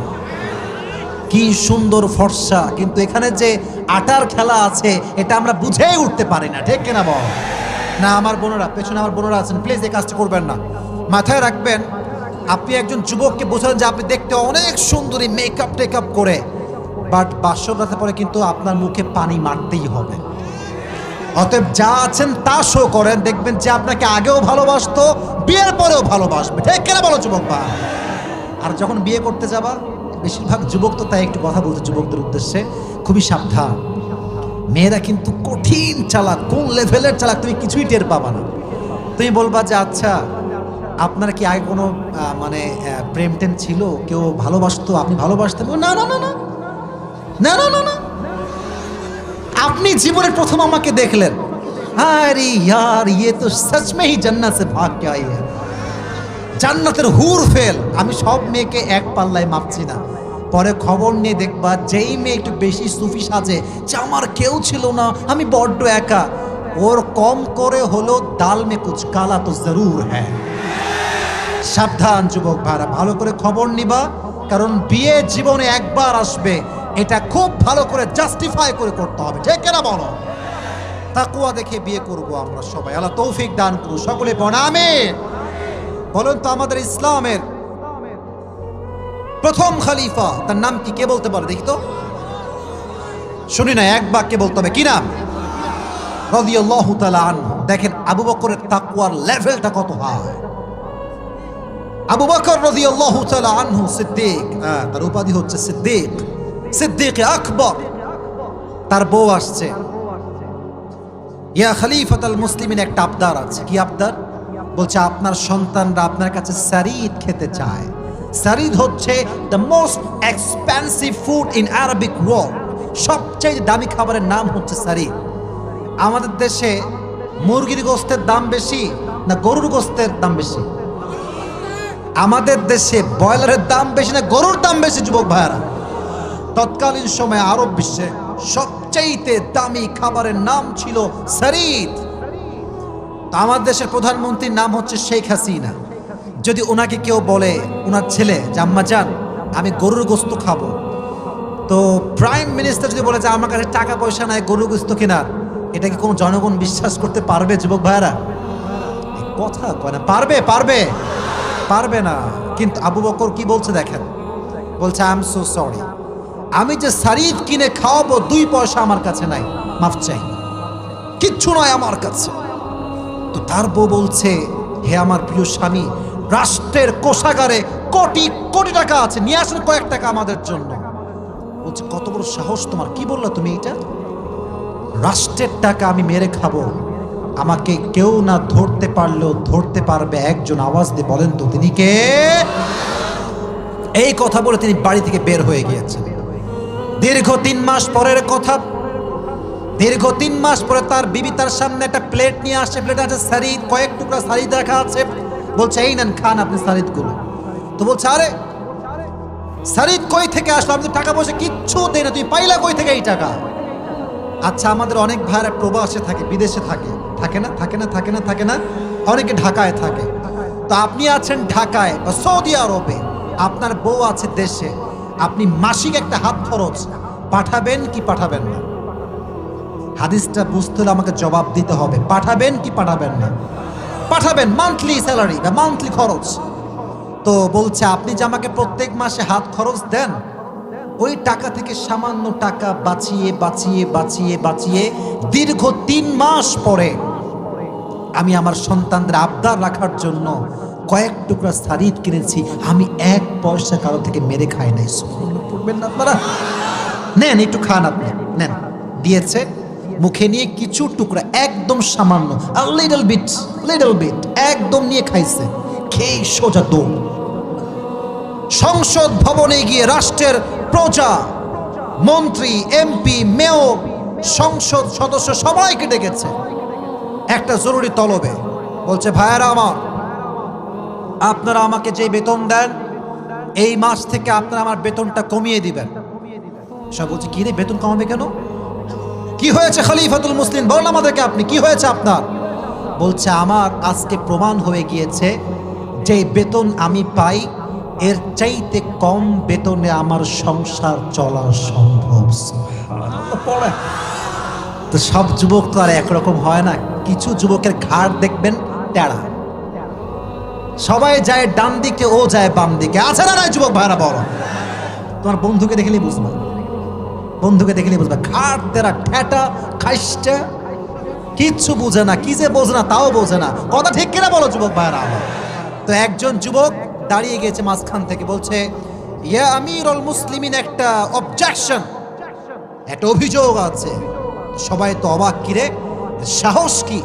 কি সুন্দর ফর্সা, কিন্তু এখানে যে আটার খেলা আছে এটা আমরা বুঝেই উঠতে পারি না, ঠিক কিনা বল? না আমার বোনেরা, পেছনে আমার বোনেরা আছেন, প্লিজ এই কাজটা করবেন না। মাথায় রাখবেন, আপনি একজন যুবককে বোঝালেন যে আপনি দেখতে অনেক সুন্দরী, মেকআপ টেকআপ করে, বাট বাসর রাতে পরে কিন্তু আপনার মুখে পানি মারতেই হবে। অতএব যা আছেন তা শো করেন, দেখবেন যে আপনাকে আগেও ভালোবাসতো, বিয়ের পরেও ভালোবাসবে, ঠিক কিনা বলো যুবক ভাই? আর যখন বিয়ে করতে যাবা, বেশিরভাগ যুবক তো তাই একটু কথা বলছে যুবকদের উদ্দেশ্যে, খুবই সাবধান। মেয়েরা কিন্তু কঠিন চালাক, কোন লেভেলের চালাক তুমি কিছুই টের পাবা না। তুমি বলবা যে আচ্ছা আপনার কি আগে কোনো মানে প্রেম টেম ছিল, কেউ ভালোবাসতো, আপনি ভালোবাসতেন? না না না না না না না না, আপনি জীবনের প্রথম আমাকে দেখলেন, আরে ইয়ার ইয়ে তো সচ মে হি জান্নাত সে ভাগ কে আই হ্যায়, জান্নাতের হুর ফেল। আমি সব মেয়েকে এক পাল্লায় মাপছি না, পরে খবর নিয়ে দেখবা যেই মেয়ে একটু বেশি সুফি সাজে যে আমার কেউ ছিল না, আমি বড্ড একা, ওর কম করে হলো দাল মে কুছ কালা তো জরুর হ্যায়। সাবধান যুবক ভাইরা, ভালো করে খবর নিবা, কারণ বিয়ে জীবনে একবার আসবে, এটা খুব ভালো করে জাস্টিফাই করে করতে হবে, ঠিক কিনা বলো? তাকওয়া দেখে বিয়ে করব আমরা সবাই, আল্লাহ তৌফিক দান করুন, সকলে পড়েন আমিন। বলুন তো আমাদের ইসলামের প্রথম খলিফা তার নাম কি, কে বলতে পারে দেখি তো? শুনি না, এক বাক্যে বলতে হবে, কি নাম? রাদিয়াল্লাহু তাআলা আনহু। দেখেন আবু বকরের তাকওয়ার লেভেলটা কত হাই। আবু বকর রাদিয়াল্লাহু তাআলা আনহু সিদ্দিক, তার উপাধি হচ্ছে সিদ্দিক, সিদ্দিক আকবর। তার বউ আসছে, ইয়া খলিফাতুল মুসলিমিন, একটা আবদার আছে। কি আবদার? বলছে আপনার সন্তানরা আপনার কাছে সারিদ খেতে চায়। সারিদ হচ্ছে the most expensive food in Arabic world, সবচেয়ে দামি খাবারের নাম হচ্ছে সারিদ। আমাদের দেশে মুরগির গোস্তের দাম বেশি না গরুর গোস্তের দাম বেশি? আমাদের দেশে ব্রয়লারের দাম বেশি না গরুর দাম বেশি যুবক ভাইয়ারা? তৎকালীন সময়ে আরব বিশ্বে সবচাইতে দামি খাবারের নাম ছিল সারিদ। আমার দেশের প্রধানমন্ত্রীর নাম হচ্ছে শেখ হাসিনা। যদি ওনাকে কেউ বলে, ওনার ছেলে যে আম্মা জান আমি গরুর গোস্ত খাবো, তো প্রাইম মিনিস্টার যদি বলে যে আমার কাছে টাকা পয়সা নাই গরুর গোস্ত কেনার, এটা কি কোনো জনগণ বিশ্বাস করতে পারবে যুবক ভাইয়ারা? কথা কয় না, পারবে? পারবে? পারবে না। কিন্তু আবু বকর কি বলছে দেখেন, বলছে আই এম সো সরি, আমি যে সারিদ কিনে খাওয়াবো 2 পয়সা আমার কাছে নাই, মাফ চাই, কিচ্ছু নয় আমার কাছে। তো তার বউ বলছে হে আমার প্রিয় স্বামী, রাষ্ট্রের কোষাগারে কোটি কোটি টাকা আছে, নিয়ে আসেন কয়েক টাকা আমাদের জন্য। বলছে কত বড় সাহস তোমার, কি বললা তুমি এটা? রাষ্ট্রের টাকা আমি মেরে খাবো, আমাকে কেউ না ধরতে পারলেও ধরতে পারবে একজন, আওয়াজ দিয়ে বলেন তো তিনি কে? এই কথা বলে তিনি বাড়ি থেকে বের হয়ে গিয়েছেন। দীর্ঘ 3 মাস পরের কথা, দীর্ঘ 3 মাস পরে তার বিবি তার সামনে একটা প্লেট নিয়ে আসে, প্লেটে আছে সারিদ, কয়েক টুকরা সারিদ রাখা আছে। বলছে এই নেন খান আপনি সারিদ গুলো। তো বলছে আরে সারিদ কই থেকে আসলো, আমি তো টাকা পয়সা কিচ্ছু দেই না, তুই পাইলা কই থেকে এই টাকা? আচ্ছা আমাদের অনেক ভাইরা প্রবাসে থাকে, বিদেশে থাকে, থাকে না থাকে না থাকে না থাকে না, অনেকে ঢাকায় থাকে। তো আপনি আছেন ঢাকায় বা সৌদি আরবে, আপনার বউ আছে দেশে, আপনি মাসিক একটা হাত খরচ পাঠাবেন কি পাঠাবেন না? হাদিসটা বুঝতে হলে আমাকে জবাব দিতে হবে, পাঠাবেন কি পাঠাবেন না? পাঠাবেন, মান্থলি স্যালারি বা মান্থলি খরচ। তো বলছে আপনি যে আমাকে প্রত্যেক মাসে হাত খরচ দেন, ওই টাকা থেকে সামান্য টাকা বাঁচিয়ে বাঁচিয়ে বাঁচিয়ে বাঁচিয়ে দীর্ঘ 3 মাস পরে আমি আমার সন্তানদের আবদার রাখার জন্য কয়েক টুকরা সারিদ কিনেছি, আমি 1 পয়সা কারো থেকে মেরে খাই নাই। পড়বেন না আপনারা? নেন একটু খান, আপনি নেন। দিয়েছে, মুখে নিয়ে কিছু টুকরা, একদম সামান্য, লিটল বিট একদম নিয়ে খাইছে, খেয়ে সোজা দৌড়। সংসদ ভবনে গিয়ে রাষ্ট্রের প্রজা, মন্ত্রী, এমপি, মেয়র, সংসদ সদস্য সবাইকে ডেকেছে একটা জরুরি তলবে। বলছে ভাইয়েরা আমার, আপনারা আমাকে যে বেতন দেন, এই মাস থেকে আপনারা আমার বেতনটা কমিয়ে দিবেন। সব বলছে কি রে, বেতন কমাবে কেন? কি হয়েছে খলিফাতুল মুসলিম, বলেন আমাদেরকে আপনি, কি হয়েছে আপনার? বলছে আমার আজকে প্রমাণ হয়ে গিয়েছে যে বেতন আমি পাই এর চাইতে কম বেতনে আমার সংসার চলা সম্ভব। তো সব যুবক তো আর একরকম হয় না, কিছু যুবকের ঘাড় দেখবেন টেরা, সবাই যায় ডান দিকে, ও যায় বাম দিকে। আছে না নাই যুবক ভাইরা? বলো, তোমার বন্ধুকে দেখলেই বুঝবা, বন্ধুকে দেখলেই বুঝবা ঘাড় তেরা, ঠেটা খাইস্টা, কিচ্ছু বুঝে না, কি যে বোঝে না তাও বোঝে না। কথা ঠিক কিনা বলো যুবক ভাইরা? তো একজন যুবক দাঁড়িয়ে গেছে মাঝখান থেকে, বলছে ইয়া আমিরুল মুসলিমিন, একটা অবজেকশন, একটা অভিযোগ আছে। সবাই তো অবাক, কিরে সাহস কি,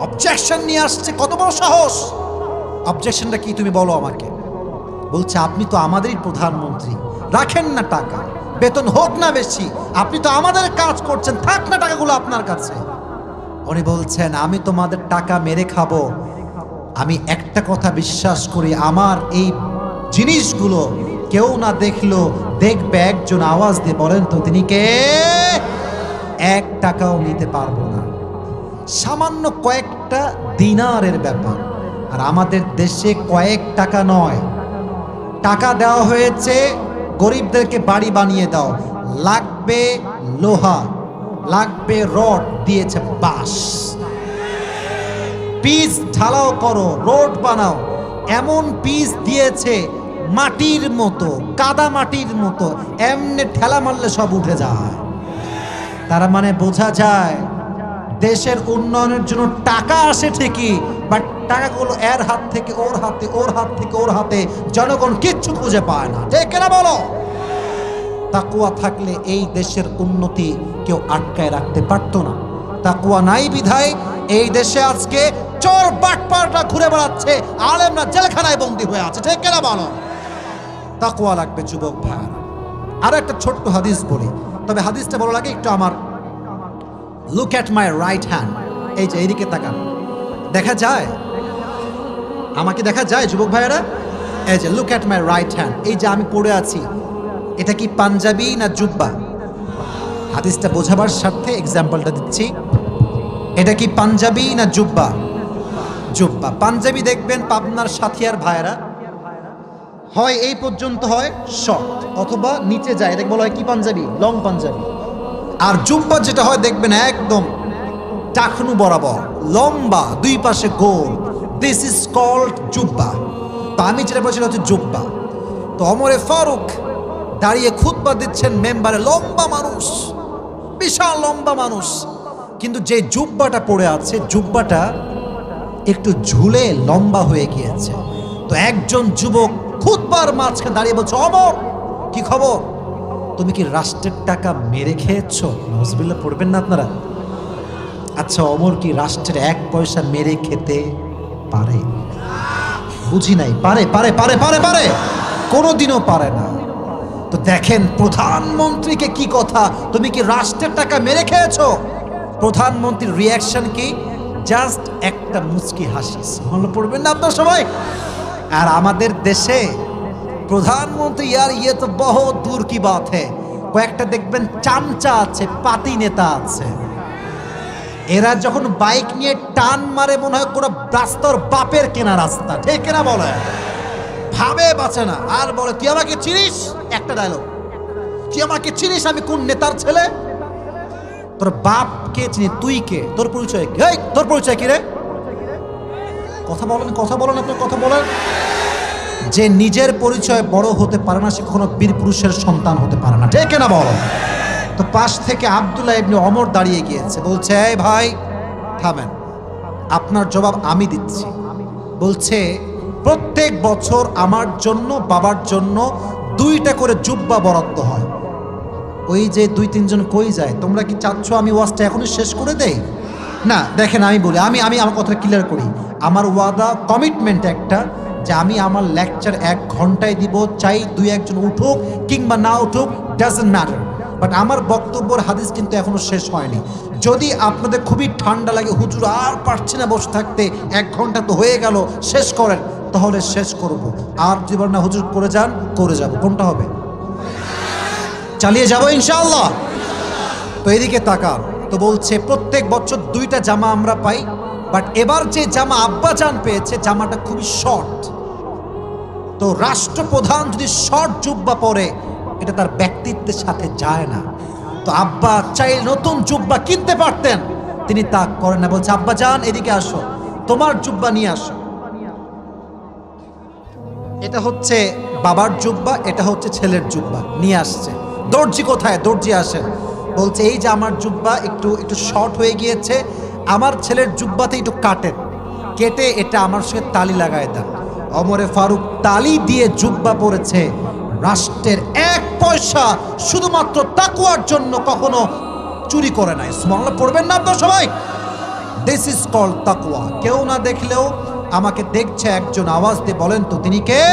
অবজেকশন নিয়ে আসছে, কত বড় সাহস, অবজেকশনটা কি তুমি বলো আমাকে। বলছে আপনি তো আমাদেরই প্রধানমন্ত্রী, রাখেন না টাকা, বেতন হোক না বেশি, আপনি তো আমাদের কাজ করছেন, থাক না টাকাগুলো আপনার কাছে। উনি বলছেন আমি তোমাদের টাকা মেরে খাবো, আমি একটা কথা বিশ্বাস করি, আমার এই জিনিসগুলো কেউ না দেখলো দেখবে একজন, আওয়াজ দিয়ে বলেন তো তিনি কে? 1 টাকাও নিতে পারবো না। সামান্য কয়েকটা দিনারের ব্যাপার, আর আমাদের দেশে কয়েক টাকা নয়, টাকা দেওয়া হয়েছে গরিবদেরকে বাড়ি বানিয়ে দাও, লাগবে লোহা, লাগবে রড, দিয়েছে বাঁশ, পিচ ঢালাও করো, রোড বানাও, এমন পিচ দিয়েছে মাটির মতো, কাদা মাটির মতো, এমনি ঠেলা মারলে সব উঠে যায়। তার মানে বোঝা যায় দেশের উন্নয়নের জন্য টাকা আসে ঠিকই, বাট টাকাগুলো এর হাত থেকে ওর হাতে, ওর হাত থেকে ওর হাতে, জনগণ কিচ্ছু খুঁজে পায় না। ঠিক কিনা বলো? তাকওয়া থাকলে এই দেশের উন্নতি কেউ আটকায় রাখতে পারতো না। তাকওয়া নাই বিধায় এই দেশে আজকে চোর বাটপাররা ঘুরে বেড়াচ্ছে, আলেমরা জেলখানায় বন্দী হয়ে আছে। ঠিক কিনা বলো? তাকওয়া লাগবে যুবক ভাই। আর একটা ছোট্ট হাদিস বলি, তবে হাদিসটা বলার আগে একটু আমার look at my right hand, এই যে এইদিকে তাকান, দেখা যায় আমাকে, দেখা যায় যুবক ভাইয়েরা? এই যে look at my right hand, এই যে আমি পড়ে আছি, এটা কি পাঞ্জাবি না জুব্বা? হাদিসটা বোঝাবার স্বার্থে এক্সাম্পলটা দিচ্ছি। এটা কি পাঞ্জাবি না জুব্বা? জুব্বা। পাঞ্জাবি দেখবেন পাবনার সাথিয়ার ভাইয়েরা হয় এই পর্যন্ত হয় শর্ট, অথবা নিচে যায়, এটা বলা হয় কি পাঞ্জাবি? লং পাঞ্জাবি। আর জুব্বা যেটা হয় দেখবেন একদম টাকনু বরাবর, লম্বা, 2 পাশে গোল, দিস ইজ কল্ড জুব্বা। তো আমি যেটা বলছিলাম হচ্ছে জুব্বা। তো ওমরে ফারুক দাঁড়িয়ে খুতবা দিচ্ছেন মেম্বারে, লম্বা মানুষ, বিশাল লম্বা মানুষ, কিন্তু যে জুব্বাটা পড়ে আছে, জুব্বাটা একটু ঝুলে লম্বা হয়ে গিয়েছে। তো একজন যুবক খুতবার মাঝখানে দাঁড়িয়ে বলছে, অমর কি খবর, তুমি কি রাষ্ট্রের টাকা মেরে খেয়েছো? নজবিল্লাহ পড়বেন না আপনারা? আচ্ছা, অমর কি রাষ্ট্রের 1 পয়সা মেরে খেতে পারে? বুঝি নাই। পারে পারে পারে পারে পারে কোনোদিনও পারে না। তো দেখেন প্রধানমন্ত্রীকে কি কথা, তুমি কি রাষ্ট্রের টাকা মেরে খেয়েছো? প্রধানমন্ত্রীর রিয়াকশন কি? জাস্ট একটা মুচকি হাসি। সুবহানাল্লাহ পড়বেন না আপনারা সবাই? আর আমাদের দেশে প্রধানমন্ত্রী ইয়ার ইয়ে তো বহুত দূর কি বাত হ্যায়, কয়েকটা দেখবেন চামচা আছে, পাতি নেতা আছে, এরা যখন বাইক নিয়ে টান মারে মনে হয় কোনো রাস্তার বাপের কেনা রাস্তা, ঠিক কিনা বলে? ভাবে বাঁচে না, আর বলে তুই আমাকে চিনিস? একটা ডায়লগ, তুই আমাকে চিনিস? আমি কোন নেতার ছেলে? তোর বাপকে চিনি, তুই কে? তোর পরিচয় কি? এই তোর পরিচয় কি রে? কথা বলেন, কথা বলেন, আপনি কথা বলেন। যে নিজের পরিচয় বড় হতে পারে না, সে কখনো বীর পুরুষের সন্তান হতে পারে না, ঠিক কিনা বল? তো পাশ থেকে আব্দুল্লাহ ইবনে ওমর দাঁড়িয়ে গিয়েছে, বলছে এই ভাই থামেন, আপনার জবাব আমি দিচ্ছি। বলছে প্রত্যেক বছর আমার জন্য বাবার জন্য 2টা করে জুব্বা বরাদ্দ হয়। ওই যে 2-3 জন কই যায়? তোমরা কি চাচ্ছ আমি ওয়াজটা এখনই শেষ করে দেই? না, দেখেন আমি বলি, আমি আমার কথা ক্লিয়ার করি। আমার ওয়াদা, কমিটমেন্ট একটা, যে আমি আমার লেকচার 1 ঘন্টায় দিব, চাই 2-1 জন উঠুক কিংবা না উঠুক, ডাজন্ট ম্যাটার। বাট আমার বক্তব্যের হাদিস কিন্তু এখনো শেষ হয়নি। যদি আপনাদের খুবই ঠান্ডা লাগে, হুজুর আর পারছি না বসে থাকতে, 1 ঘন্টা তো হয়ে গেল, শেষ করেন, তাহলে শেষ করব। আর যদি বলেন না হুজুর করে যান, করে যাব, কোনটা হবে? চালিয়ে যাব ইনশাআল্লাহ। তো এদিকে তাকান, তো বলছে প্রত্যেক বছর 2টা জামা আমরা পাই, বাট এবার যে জামা আব্বাজান পেয়েছে জামাটা খুবই শর্ট। তো রাষ্ট্রপ্রধান যদি শর্ট জুব্বা পরে, এটা তার ব্যক্তিত্বের সাথে যায় না। তো আব্বা চাইলে নতুন জুব্বা কিনতে পারতেন, তিনি তা করেন না। বলছে আব্বাজান এদিকে আসো, তোমার জুব্বা নিয়ে আসো। এটা হচ্ছে বাবার জুব্বা, এটা হচ্ছে ছেলের জুব্বা, নিয়ে আসছে। দর্জি কোথায়? দর্জি আসেন। বলছে এই যে আমার জুব্বা একটু একটু শর্ট হয়ে গিয়েছে, আমার ছেলের জুব্বাতে একটু কাটেন, কেটে এটা আমার সঙ্গে তালি লাগায় দেন। ওমরে ফারুক তালি দিয়ে জুব্বা পরেছে। রাষ্ট্রের 1 পয়সা শুধুমাত্র তাকওয়ার জন্য কখনো চুরি করে নাই। সুবহানাল্লাহ পড়বেন না আপনারা সবাই? দিস ইজ কল্ড তাকওয়া। কেউ না দেখলেও আমাকে দেখছে একজন, আওয়াজ দিয়ে বলেন তো তিনি কে?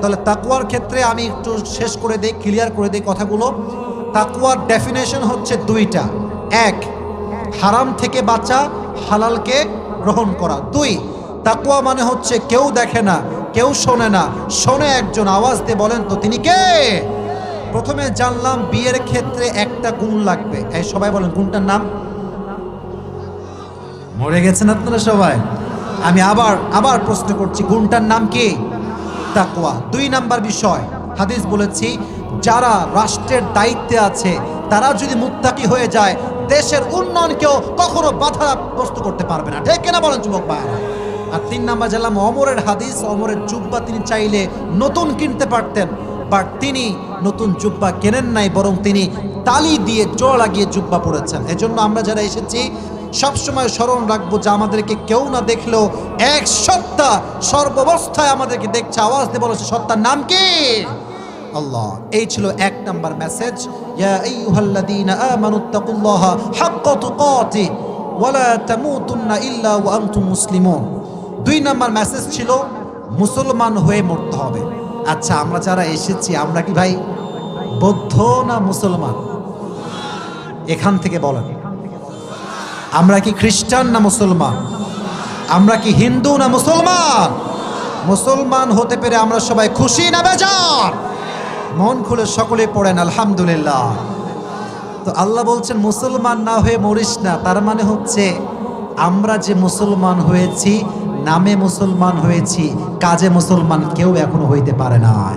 তাহলে তাকওয়ার ক্ষেত্রে আমি একটু শেষ করে দেই, ক্লিয়ার করে দেই কথাগুলো। তাকওয়ার ডেফিনেশন হচ্ছে 2টা। 1, হারাম থেকে বাঁচা, হালালকে গ্রহণ করা। 2, তাকওয়া মানে হচ্ছে কেউ দেখে না, কেউ শোনে না, শোনে একজন, আওয়াজ দিয়ে বলেন তো তিনি কে? প্রথমে জানলাম বিয়ের ক্ষেত্রে একটা গুণ লাগবে। এই সবাই বলেন গুণটার নাম? মরে গেছেন আপনারা সবাই? আমি আবার প্রশ্ন করছি, গুণটার নাম কি? তাকওয়া। 2 নাম্বার বিষয়, হাদিস বলেছি যারা রাষ্ট্রের দায়িত্বে আছে তারা যদি মুত্তাকি হয়ে যায়, দেশের উন্নয়নকেও কখনো বাধাগ্রস্ত করতে পারবে না, ঠিক কিনা বলেন যুবক ভাইরা? আর 3 নাম্বার জানলাম ওমরের হাদিস, ওমরের জুব্বা তিনি চাইলে নতুন কিনতে পারতেন, বাট তিনি নতুন জুব্বা কেনেন নাই, বরং তিনি তালি দিয়ে জোড়া লাগিয়ে জুব্বা পরেছেন। এজন্য আমরা যারা এসেছি সবসময় স্মরণ রাখবো যে আমাদেরকে কেউ না দেখলেও এক সত্তা সর্বাবস্থায় আমাদেরকে দেখছে। আওয়াজ দিয়ে বলেছে সত্তার নাম কি? আল্লাহ। এই ছিল 1 নাম্বার মেসেজ, ইয়া আইয়ুহাল্লাযীনা আমানুত্তাকুল্লাহা হাক্কা তুকাতিহি ওয়া লা তামুতুন্না ইল্লা ওয়া আনতুম মুসলিমুন। 2 নাম্বার মেসেজ ছিল মুসলমান হয়ে মরতে হবে। আচ্ছা, আমরা যারা এসেছি আমরা কি ভাই বৌদ্ধ না মুসলমান? এখান থেকে বলেন, আমরা কি খ্রিস্টান না মুসলমান? আমরা কি হিন্দু না মুসলমান? মুসলমান হতে পেরে আমরা সবাই খুশি না বেজার? মন খুলে সকলে পড়েন আলহামদুলিল্লাহ। তো আল্লাহ বলছেন মুসলমান না হয়ে মরিস না, তার মানে হচ্ছে আমরা যে মুসলমান হয়েছি, নামে মুসলমান হয়েছি, কাজে মুসলমান কেউ এখনো হইতে পারে নাই।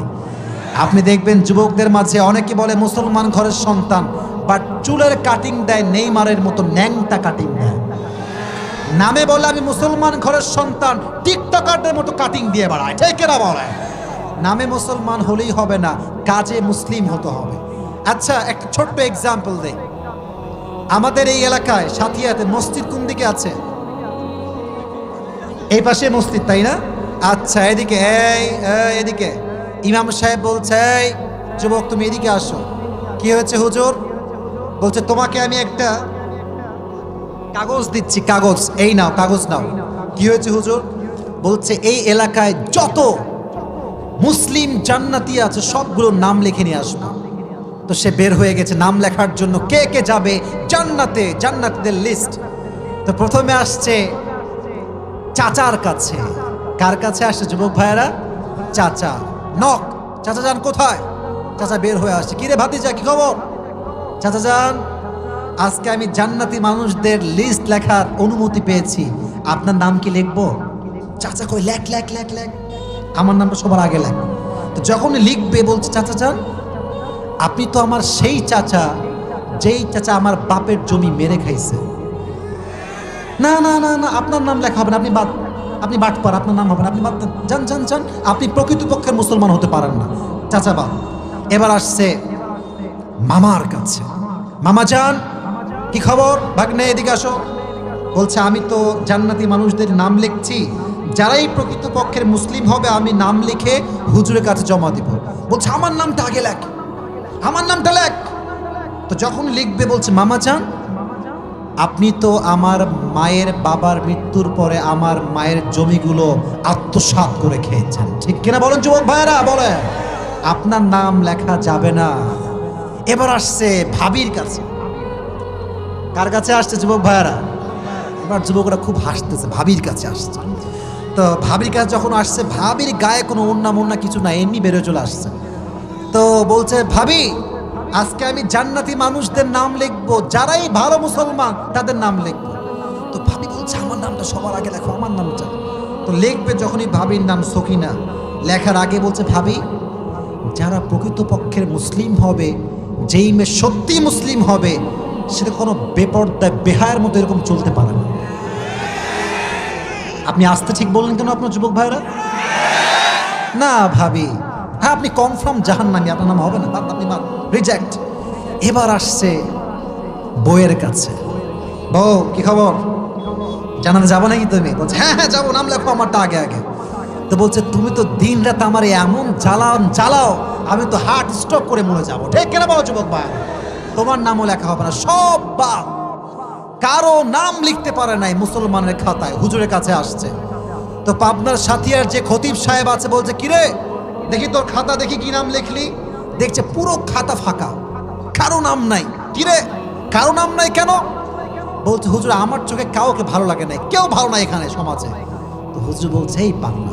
আপনি দেখবেন যুবকদের মাঝে অনেকে বলে মুসলমান ঘরের সন্তান, বাট চুলের কাটিং দেয় নেইমারের মতো ন্যাংটা কাটিং দেয়। নামে বলে আমি মুসলমান ঘরের সন্তান, টিকটকারদের মতো কাটিং দিয়ে বেড়ায়, ঠিক না বলে? নামে মুসলমান হলেই হবে না, কাজে মুসলিম হতে হবে। আচ্ছা, একটা ছোট্ট এক্সাম্পল দেই। আমাদের এই এলাকায় সাথিয়াতে মসজিদ কোন দিকে আছে? এই পাশে মসজিদ, তাই না? আচ্ছা এদিকে, এদিকে ইমাম সাহেব বলছে, এই যুবক তুমি এদিকে আসো। কি হয়েছে হুজুর? বলছে তোমাকে আমি একটা কাগজ দিচ্ছি, কাগজ, এই নাও কাগজ নাও। কি হয়েছে হুজুর? বলছে এই এলাকায় যত মুসলিম জান্নাতি আছে সবগুলোর নাম লিখে নিয়ে আসবো। তো সে বের হয়ে গেছে নাম লেখার জন্য, কে কে যাবে জান্নাতে, জান্নাতীদের লিস্ট। তো প্রথমে আসছে চাচার কাছে। কার কাছে আসছে যুবক ভাইয়েরা? চাচা। নক, চাচা যান কোথায়? চাচা বের হয়ে আসছে। কিরে ভাতিজা কি খবর? চাচা যান, আজকে আমি জান্নাতি মানুষদের লিস্ট লেখার অনুমতি পেয়েছি, আপনার নাম কি লিখবো? চাচা কই লেখ লেখ লেখ লেখ, আমার নামটা সবার আগে লেখ। তো যখন লিখবে বলছে চাচা যান, আপনি তো আমার সেই চাচা যেই চাচা আমার বাপের জমি মেরে খাইছে। না না না না, আপনার নাম লেখা হবে না, আপনি বাটপার, আপনার নাম হবে না, আপনি বাদ দেন, যান যান যান, আপনি প্রকৃতপক্ষের মুসলমান হতে পারেন না। চাচা বাদ। এবার আসছে মামার কাছে। মামা যান কি খবর? ভাগ্নে এদিকে আসো। বলছে আমি তো জান্নাতি মানুষদের নাম লিখছি, যারাই প্রকৃতপক্ষের মুসলিম হবে আমি নাম লিখে হুজুরের কাছে জমা দিব। বলছে আমার নামটা আগে লেখ, আমার নামটা লেখ। তো যখন লিখবে বলছে মামা যান, আপনি তো আমার মায়ের বাবার মৃত্যুর পরে আমার মায়ের জমিগুলো আত্মসাৎ করে খেয়েছেন, ঠিক কিনা বলেন যুবক ভাইয়েরা? বলে আপনার নাম লেখা যাবে না। এবার আসছে ভাবির কাছে। কার কাছে আসছে যুবক ভাইয়েরা? এবার যুবকরা খুব হাসতেছে, ভাবির কাছে আসছে। তো ভাবির কাছে যখন আসছে, ভাবির গায়ে কোনো ওন্না মোন্না কিছু না, এমনি বেরো চলে আসছে। তো বলছে ভাবি, আজকে আমি জান্নাতি মানুষদের নাম লিখবো, যারাই ভালো মুসলমান তাদের নাম লিখবো। তো ভাবি বলছে আমার নামটা সবার আগে লেখো, আমার নামটা। তো লিখবে যখনই ভাবির নাম সকিনা, লেখার আগে বলছে ভাবি, যারা প্রকৃতপক্ষের মুসলিম হবে, যেই মেয়ে সত্যি মুসলিম হবে, সেটা কোনো বেপর্দায় বেহায়ের মতো এরকম চলতে পারে না। আপনি আসতে ঠিক বললেন কেন আপনার যুবক ভাইরা? না ভাবি, হ্যাঁ আপনি কনফার্ম জাহান্নামী, আপনার নাম হবে না, আপনি রিজেক্ট। এবার আসছে বউয়ের কাছে। বউ কি খবর? জানাতে যাবো নাকি তুমি? বলছে হ্যাঁ হ্যাঁ যাবো, নাম লেখো আমারটা আগে আগে। তো বলছে তুমি তো দিন রাত আমার এমন জ্বালাও, আমি তো হার্ট স্ট্রোক করে মরে যাবো, ঠিক কেন বলো যুবক ভাই? তোমার নামও লেখা হবে না, সব বাদ। কারো নাম লিখতে পারে নাই মুসলমানের খাতায়, হুজুরের কাছে আসছে। তো পাবনার সাথিয়ার যে খতিব সাহেব আছে বলছে কিরে দেখি তোর খাতা, দেখি কি নাম লিখলি। দেখছে পুরো খাতা ফাঁকা, কারো নাম নাই। কিরে কারো নাম নাই কেন? বলছে হুজুর আমার চোখে কাউকে ভালো লাগে নাই, কেউ ভালো নাই এখানে সমাজে। তো হুজুর বলছে এই পাগলা,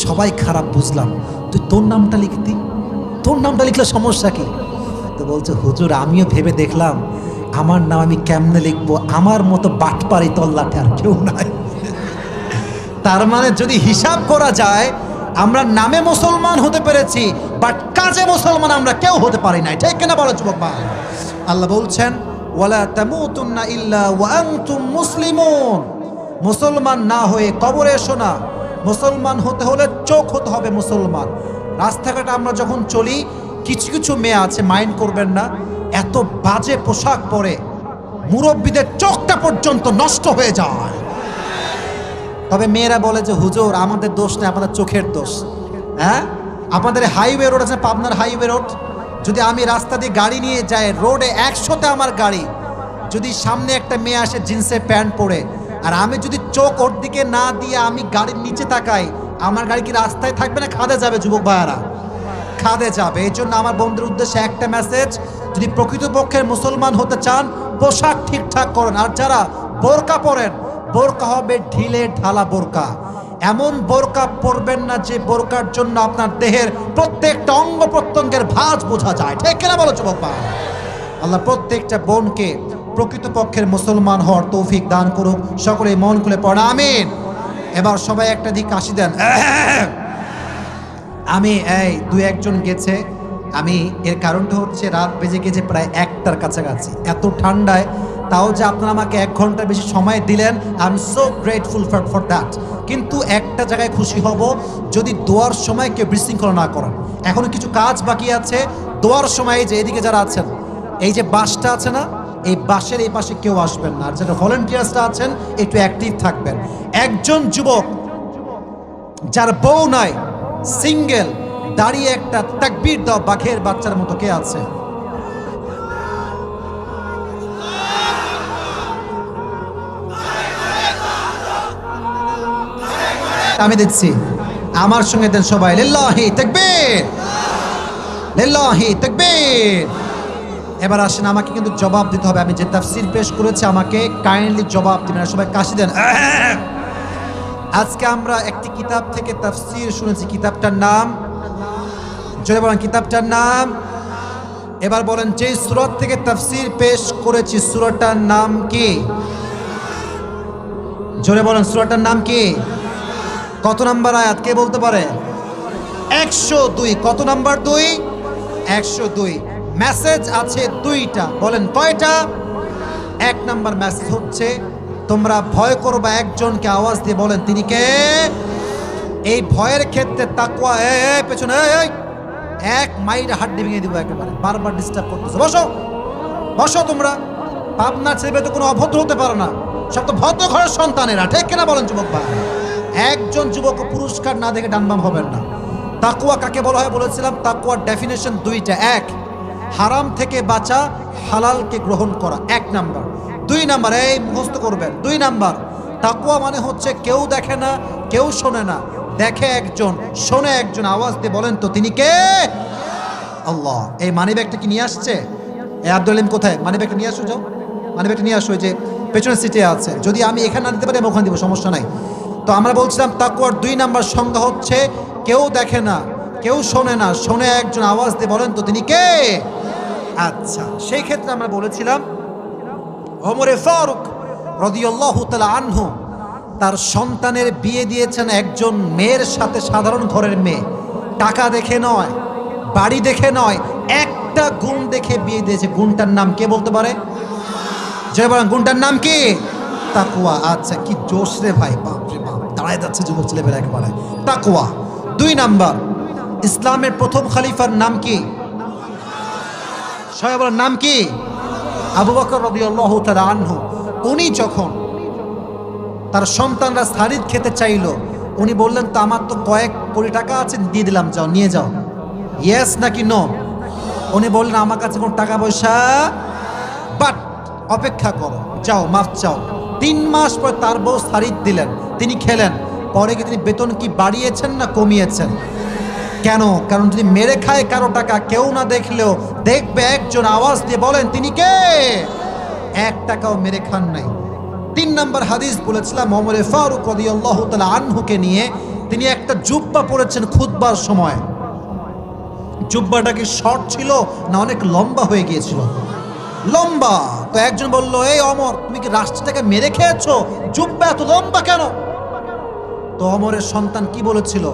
সবাই খারাপ বুঝলাম, তুই তোর নামটা লিখতি, তোর নামটা লিখলে সমস্যা কি? তো বলছে হুজুর আমিও ভেবে দেখলাম আমার নাম আমি কেমনে লিখবো, আমার মতো বাটপারি তল্লাটে আর কেউ নাই। তার মানে যদি হিসাব করা যায় আমরা নামে মুসলমান হতে পেরেছি, বাট কাজে মুসলমান আমরা কেউ হতে পারি নাই, ঠিক কিনা বলো যুবক ভাই? আল্লাহ বলছেন ওয়ালা তামুতুন্না ইল্লা ওয়া আনতুম মুসলিমুন। মুসলমান না হয়ে কবরে এসো না। মুসলমান হতে হলে চোখ হতে হবে মুসলমান। রাস্তাঘাটে আমরা যখন চলি, কিছু কিছু মেয়ে আছে, মাইন্ড করবেন না, এত বাজে পোশাক পরে মুরব্বীদের চোখটা পর্যন্ত নষ্ট হয়ে যায়। তবে মেয়েরা বলে যে হুজুর আমাদের দোষ নেই, আমাদের চোখের দোষ। হ্যাঁ, আপনাদের হাইওয়ে রোড আছে, পাবনার হাইওয়ে রোড, যদি আমি রাস্তা দিয়ে গাড়ি নিয়ে যাই, রোডে 100তে আমার গাড়ি, যদি সামনে একটা মেয়ে আসে জিন্সের প্যান্ট পরে, আর আমি যদি চোখ ওর দিকে না দিয়ে আমি গাড়ির নিচে তাকাই, আমার গাড়ি কি রাস্তায় থাকবে না খাদে যাবে যুবক ভাইয়ারা? খাদে যাবে। এই জন্য আমার বন্ধুদের উদ্দেশ্যে একটা মেসেজ, যদি প্রকৃতপক্ষের মুসলমান হতে চান পোশাক ঠিকঠাক করেন। আর যারা বোরকা পরেন, বোরকা হবে ঢিলে ঢালা বোরকা। এমন বোরকা পরবেন না যে বোরকার জন্য আপনার দেহের প্রত্যেকটা অঙ্গ প্রত্যঙ্গের ভাঁজ বোঝা যায়, ঠিক কিনা বলো যুবক ভাই? আল্লাহ প্রত্যেকটা বোনকে প্রকৃতপক্ষের মুসলমান হওয়ার তৌফিক দান করুক। সকলে মন খুলে পড়া আমিন। এবার সবাই একটা দিক কাশি দেন। আমি এই দুই একজন গেছে, আমি এর কারণটা হচ্ছে রাত বেজে গেছে প্রায় 1টার কাছাকাছি, এত ঠান্ডায়, তাও যে আপনারা আমাকে 1 ঘন্টা বেশি সময় দিলেন, I am so grateful for that. কিন্তু একটা জায়গায় খুশি হব, যদি দোয়ার সময় কেউ বিশৃঙ্খলা না করেন। এখনো কিছু কাজ বাকি আছে দোয়ার সময়। যে এদিকে যারা আছেন, এই যে বাসটা আছে না, এই বাসের এই পাশে কেউ আসবেন না। আর যারা ভলেন্টিয়ার্সরা আছেন একটু অ্যাক্টিভ থাকবেন। একজন যুবক যার বউ নাই, সিঙ্গেল, দাঁড়িয়ে একটা তাকবীর দাও বাঘের বাচ্চার মতো কে আছে? আমি দিচ্ছি, আমার সঙ্গে দেন সবাই, লিল্লাহি তাকবীর, লিল্লাহি তাকবীর। এবার আসেন, আমাকে কিন্তু জবাব দিতে হবে। আমি যে তাফসীর পেশ করেছি আমাকে কাইন্ডলি জবাব দিবেন। সবাই কাশি দেন। আজকে আমরা একটি কিতাব থেকে তাফসীর শুনেছি, কিতাবটার নাম জোরে বলেন, কিতাবটার নাম। এবার বলেন, যে সূরা থেকে তাফসীর পেশ করেছি সূরাটার নাম কি? জোরে বলেন, সূরাটার নাম কি? কত নাম্বার আয়াত কে বলতে পারে? 102। কত নাম্বার? 2। 102। মেসেজ আছে দুইটা, বলেন কয়টা? এক নাম্বার মেসেজ হচ্ছে তোমরা ভয় করবা একজনকে, আওয়াজ দিয়ে বলেন তিনি কে? এই ভয়ের ক্ষেত্রে তাকওয়া, পেছনে এক মাইর হাড্ডি ভেঙে দিব একেবারে, বারবার ডিস্টার্ব করতেছে। বসো বসো, তোমরা পাবনার ছেলে তো কোনো অভদ্র হতে পারে না, সব তো ভদ্র ঘরের সন্তানেরা, ঠিক কিনা বলেন যুবক ভাই? একজন যুবক পুরস্কার না দেখে ডানবাম হবেন না। তাকওয়া কাকে বলা হয় বলেছিলাম? তাকওয়ার ডেফিনেশন দুইটা। এক, হারাম থেকে বাঁচা, হালালকে গ্রহণ করা, 1 নাম্বার। 2 নাম্বার, এই মুখস্থ করবেন, 2 নাম্বার, তাকওয়া মানে হচ্ছে কেউ দেখে না, কেউ শোনে না, দেখে একজন, শোনে একজন, আওয়াজ দিয়ে বলেন তো তিনি কে? আল্লাহ। এই মানি ব্যাগটা কি নিয়ে আসছে? এই আব্দুল আলিম কোথায়? মানি ব্যাগটা নিয়ে আসো, যাও মানি ব্যাগটা নিয়ে আসো, যে পেছনের সিটে আছে। যদি আমি এখানে না দিতে পারি আমি ওখানে দিব, সমস্যা নাই। তো আমরা বলছিলাম তাকওয়ার 2 নাম্বার সংজ্ঞা হচ্ছে কেউ দেখে না, কেউ শোনে না, শোনে একজন, আওয়াজ দিয়ে বলেন তো তিনি কে? আচ্ছা, সেই ক্ষেত্রে আমরা বলেছিলাম ওমর ফারুক রাদিয়াল্লাহু তাআলা আনহু তার সন্তানের বিয়ে দিয়েছেন একজন মেয়ের সাথে, সাধারণ ঘরের মেয়ে। টাকা দেখে নয়, বাড়ি দেখে নয়, একটা গুণ দেখে বিয়ে দিয়েছে। গুণটার নাম কে বলতে পারে? যে বলেন, গুণটার নাম কি? তাকওয়া। আচ্ছা, কি জোশ রে ভাই, বাপ রে বাপ, দাঁড়ায় যাচ্ছে যুবক ছেলেবেলা একেবারে। তাকওয়া 2 নাম্বার। ইসলামের প্রথম খলিফার নাম কি? সবাই বলেন, নাম কি? আবু বকর রাদিয়াল্লাহু তাআলা আনহু। উনি যখন তার সন্তানরা সারিদ খেতে চাইলো, উনি বললেন তো আমার তো কয়েক কোটি টাকা আছে, দিয়ে দিলাম, যাও নিয়ে যাও। ইয়েস নাকি নো? উনি বললেন আমার কাছে কোনো টাকা পয়সা, বাট অপেক্ষা করো, যাও মাফ চাও। 3 মাস পর তার বউ সারিদ দিলেন, তিনি খেলেন। পরে কি তিনি বেতন কি বাড়িয়েছেন না কমিয়েছেন? কেন? কারণ যদি মেরে খায় কারো টাকা, কেউ না দেখলেও দেখবে একজন, আওয়াজ দিয়ে বলেন তিনি কে? 1 টাকাও মেরে খান নাই। 3 নাম্বার হাদিস বলেছিলাম ওমর ফারুক রাদিয়াল্লাহু তাআলা আনহুকে নিয়ে। তিনি একটা জুব্বা পরেছেন খুতবার সময়। জুব্বাটা কি শর্ট ছিল না অনেক লম্বা হয়ে গিয়েছিল? লম্বা। তো একজন বলল, এই ওমর, তুমি কি রাষ্ট্রটাকে মেরে খেয়েছো? জুব্বা এত লম্বা কেন? তো ওমরের সন্তান কি বলেছিল?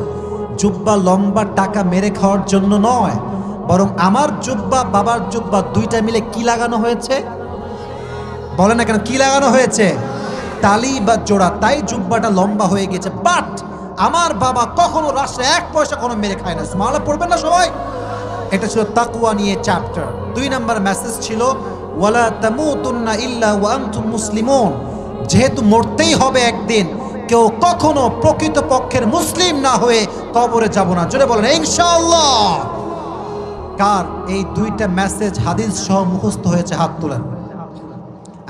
জুব্বা লম্বা টাকা মেরে খাওয়ার জন্য নয়, বরং আমার জুব্বা বাবার জুব্বা দুইটা মিলে কি লাগানো হয়েছে? বলে না কেন, কি লাগানো হয়েছে? তালি বা জোড়া, তাই জুব্বাটা লম্বা হয়ে গেছে। বাট আমার বাবা কখনো রাষ্ট্রে 1 পয়সা কোনো মেরে খায় না। সুবহানাল্লাহ পড়বেন না সবাই? এটা ছিল তাকওয়া নিয়ে চ্যাপ্টার। 2 নাম্বার মেসেজ ছিল ওয়ালা তামুতুন্না ইল্লা ওয়া আনতুম মুসলিমুন। যেহেতু মরতেই হবে একদিন, কেউ কখনো প্রকৃত পক্ষের মুসলিম না হয়ে কবরে যাব না। জোরে বলেন ইনশাআল্লাহ। কার এই 2টা মেসেজ হাদিস সহ মুখস্থ হয়েছে? হাত তোলেন।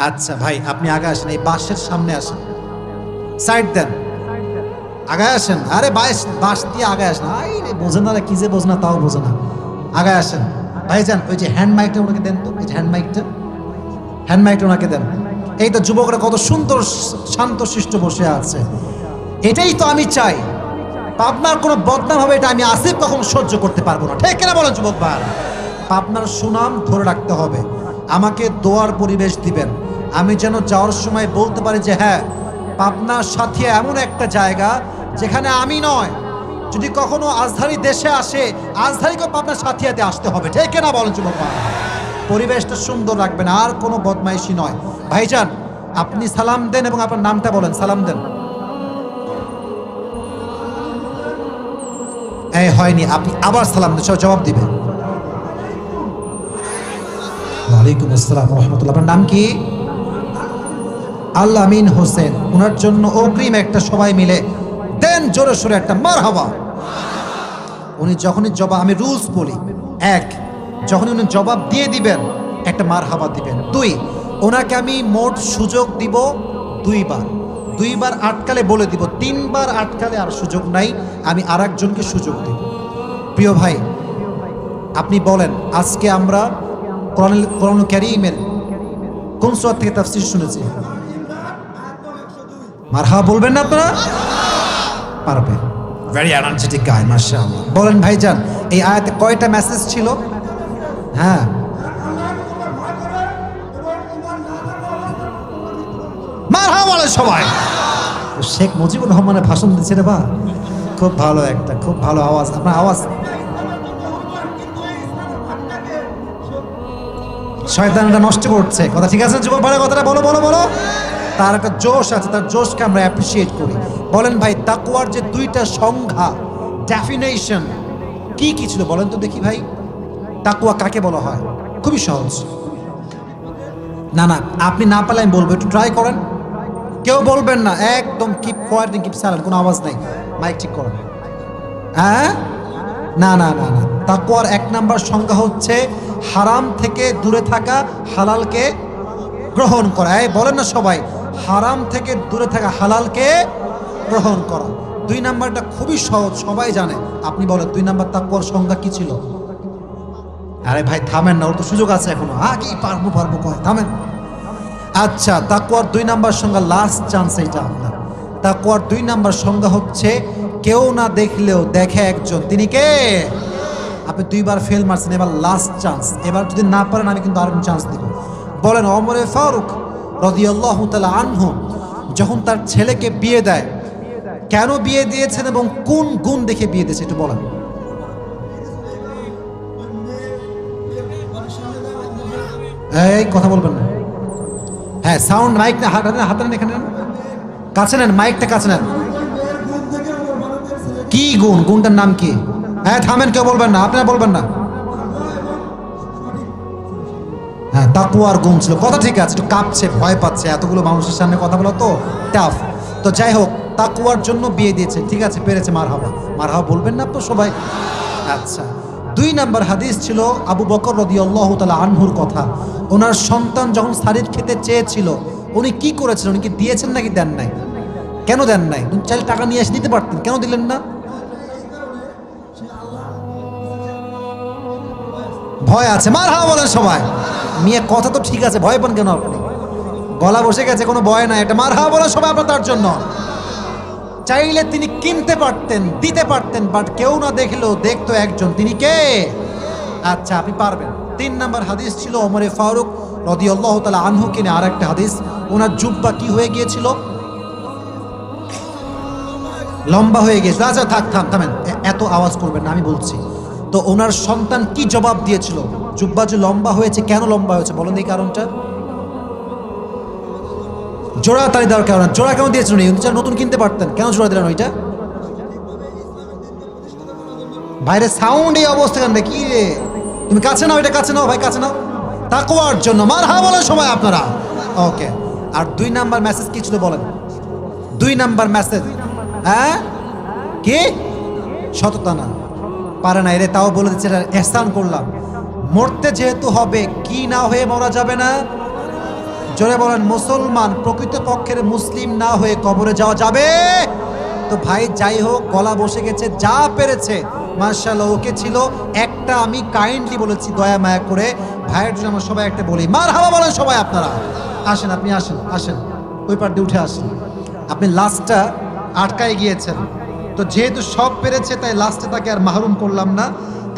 আচ্ছা ভাই, আপনি আগে আসেন, এই বাসের সামনে আসেন, সাইড দেন, আগায় আসেন। আরে বাস দিয়ে আগায় আসেন। আরে বোঝে না, কি যে বোঝে না তাও বোঝে না, আগায় আসেন। ভাইজান ওই যে হ্যান্ড মাইকটা ওনাকে দেন তো, এই যে হ্যান্ড মাইকটা ওনাকে দেন। এই তো যুবকরা কত সুন্দর শান্ত শিষ্ট বসে আছে। এটাই তো আমি চাই। পাবনার কোনো বদনাম হবে এটা আমি আসিফ কখনো সহ্য করতে পারবো না, ঠিক কিনা বলেন যুবক ভাইরা? পাবনার সুনাম ধরে রাখতে হবে। আমাকে দোয়ার পরিবেশ দিবেন, আমি যেন যাওয়ার সময় বলতে পারি যে হ্যাঁ, পাবনার সাথে এমন একটা জায়গা যেখানে আমি নয়, যদি কখনো আজহারি দেশে আসে, আজহারিকে পাবনার সাথিয়াতে আসতে হবে, ঠিক কিনা বলেন যুবক ভাইরা? পরিবেশটা সুন্দর রাখবেন, আর কোনো বদমাইশি নয়। ভাইজান আপনি সালাম দেন এবং আপনার নামটা বলেন, সালাম দেন। এই হয়নি, আপনি আবার সালাম দেন, জবাব দিবেন। ওয়ালাইকুম আসসালাম ওয়া রাহমাতুল্লাহ। আপনার নাম কি? আল আমিন হোসেন। ওনার জন্য অগ্রিম একটা সবাই মিলে দেন দেন জোরে সোরে একটা মারহাবা। উনি যখনই জবাব, আমি রুলস বলি, এক, যখনই উনি জবাব দিয়ে দিবেন একটা মারহাবা দিবেন। দুই, ওনাকে আমি মোট সুযোগ দিব দুইবার, দুইবার আটকালে বলে দিব, তিনবার আটকালে আর সুযোগ নাই, আমি আর একজনকে সুযোগ দিব। প্রিয় ভাই, আপনি বলেন আজকে আমরা কোরআন কারীমের কোন সূরা থেকে তাফসীর শুনেছি? মারহাবা বলবেন না আপনারা? পারবেন, ভেরি এনার্জেটিক গায়, মাশাআল্লাহ। বলেন ভাইজান, এই আয়াতে কয়টা মেসেজ ছিল? হ্যাঁ, মারহাবা বলে সবাই। শেখ মুজিবুর রহমানের ভাষণ দিচ্ছে রে বা, খুব ভালো, একটা খুব ভালো আওয়াজ, আপনার আওয়াজ। শয়তানটা নষ্ট করছে কথা, ঠিক আছে যুবক ভাই, কথাটা বলো বলো বলো। তার একটা জোশ আছে, তার জোশকে আমরা অ্যাপ্রিসিয়েট করি। বলেন ভাই, তাকওয়ার যে দুইটা সংজ্ঞা, ডেফিনেশন কি কি ছিল বলেন তো দেখি ভাই। তাকওয়া কাকে বলা হয়? খুবই সহজ। না না, আপনি না পারলে আমি বলবো, একটু ট্রাই করেন। কেউ বলবেন না, একদম কিপ কোয়াইট, কিপ সাইলেন্ট, কোনো আওয়াজ নাই, মাইক ঠিক করেন। হ্যাঁ, না না না না, তাকওয়ার এক নাম্বার সংজ্ঞা হচ্ছে হারাম থেকে দূরে থাকা, হালালকে গ্রহণ করা। এই বলেন না সবাই, হারাম থেকে দূরে থাকা, হালালকে গ্রহণ করা। দুই নাম্বারটা খুবই সহজ, সবাই জানে। আপনি বলেন দুই নাম্বার তাকওয়ার সংজ্ঞা কি ছিল? আরে ভাই থামেন না, ওর তো সুযোগ আছে এখনো। কি পারবো পারবো কয়, থামেন। আচ্ছা, তাকওয়ার দুই নাম্বার সংজ্ঞা, লাস্ট চান্স এইটা আপনার। তাকওয়ার দুই নাম্বার সংজ্ঞা হচ্ছে কেউ না দেখলেও দেখে একজন, তিনি কে? আপনি দুইবার ফেল মারছেন, এবার লাস্ট চান্স। এবার যদি না পারেন আমি কিন্তু আরেক চান্স দিব। বলেন, ওমরে ফারুক রাদিয়াল্লাহু তাআলা আনহু যখন তার ছেলেকে বিয়ে দেয়, কেন বিয়ে দিয়েছেন এবং কোন গুণ দেখে বিয়ে দিয়েছে একটু বলেন। এই কথা বলবেন না। হ্যাঁ, সাউন্ড, মাইক না, হাতে নেন, এখানে কাছে নেন, মাইকটা কাছে নেন। কি গুণ? গুণটার নাম কি? হ্যাঁ থামেন, কেউ বলবেন না, আপনারা বলবেন না। হ্যাঁ, তাকওয়ার গুণ ছিল, কথা ঠিক আছে, একটু কাঁপছে, ভয় পাচ্ছে, এতগুলো মানুষের সামনে কথা বলা তো টাফ। তো যাই হোক, তাকওয়ার জন্য বিয়ে দিয়েছে, ঠিক আছে, পেরেছে, মারহাবা। মারহাবা বলবেন না তো সবাই? আচ্ছা, দুই নাম্বার হাদিস ছিল আবু বকর রাদিয়াল্লাহু তাআলা আনহুর কথা। ওনার সন্তান যখন সারিদ খেতে চেয়েছিল, উনি কি করেছেন? উনি কি দিয়েছেন নাকি দেন নাই? কেন দেন নাই? উনি চাইলে টাকা নিয়ে এসে দিতে পারতেন, কেন দিলেন না? ভয় আছে। মারহাবা বলেন সবাই। মেয়ে কথা তো ঠিক আছে, ভয় পান কেন আপনি? গলা বসে গেছে, কোনো ভয় নাই, এটা মারহাবা বলেন সবাই আপনার তার জন্য। চাইলে তিনি কিনতে পারতেন, দিতে পারতেন, বাট কেউ না দেখলেও দেখতো একজন, তিনি কে? আচ্ছা, আপনি পারবেন। তিন নাম্বার হাদিস ছিল ওমরে ফারুক রাদিয়াল্লাহু তাআলা আনহু কিনে আর একটা হাদিস, ওনার জুব্বা কি হয়ে গিয়েছিল? লম্বা হয়ে গিয়েছিল। আচ্ছা থাক, থামেন, এত আওয়াজ করবেন না, আমি বলছি। তো ওনার সন্তান কি জবাব দিয়েছিল? জুব্বা যে লম্বা হয়েছে, কেন লম্বা হয়েছে বলেন এই কারণটা? জোড়া তালি দেওয়ার কারণ। জোড়া কেন দিয়েছিল? নতুন কিনতে পারতেন, কেন জোড়া দিলেন ওইটা? বাইরে সাউন্ড এই অবস্থা কেন? কি রে, তুমি কাছে নাও, এটা কাছে নাও ভাই, কাছে নাও। তাকওয়ার জন্য। মারহাবা বলেন সবাই আপনারা। ওকে, আর দুই নাম্বার মেসেজ কি ছিল বলেন? দুই নাম্বার মেসেজ, হ্যাঁ কি? সততা না, পারে না এরে, তাও বলে দিচ্ছে ইহসান করলাম। মরতে যেহেতু হবে, কি না হয়ে মরা যাবে না? জোরে বলেন, মুসলমান প্রকৃত পক্ষের মুসলিম না হয়ে কবরে যাওয়া যাবে? তো ভাই যাই হোক, গলা বসে গেছে, যা পেরেছে মাশাআল্লাহ ওকে ছিল। একটা আমি কাইন্ডলি বলেছি, দয়া মায়া করে, ভাইয়ের জন্য আমরা সবাই একটা বলি, মারহাবা বলেন সবাই আপনারা। আসেন, আপনি আসেন, আসেন, ওই পার দিয়ে উঠে আসেন। আপনি লাস্টটা আটকায় গিয়েছেন, তো যেহেতু সব পেরেছে তাই লাস্টে তাকে আর মাহরুম করলাম না।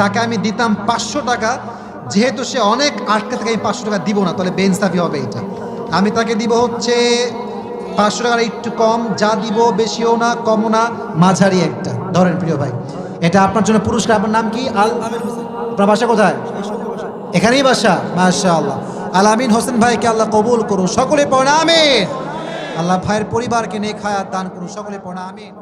তাকে আমি দিতাম 500 টাকা, যেহেতু সে অনেক আটকে থেকে আমি 500 টাকা দিব না, তাহলে বেইনসাফি হবে এটা। আমি তাকে দিব হচ্ছে 500 টাকার একটু কম, যা দিব বেশিও না কমও না, মাঝারি একটা। ধরেন প্রিয় ভাই, এটা আপনার জন্য পুরস্কার। আপনার নাম কি? আপনার বাসা কোথায়? এখানেই বাসা, মাশাআল্লাহ। আল আমিন হোসেন ভাইকে আল্লাহ কবুল করুন, সকলে পড়েন আমিন। আল্লাহ ভাইয়ের পরিবারকে নেক হায়াত দান করুন, সকলে পড়েন আমিন।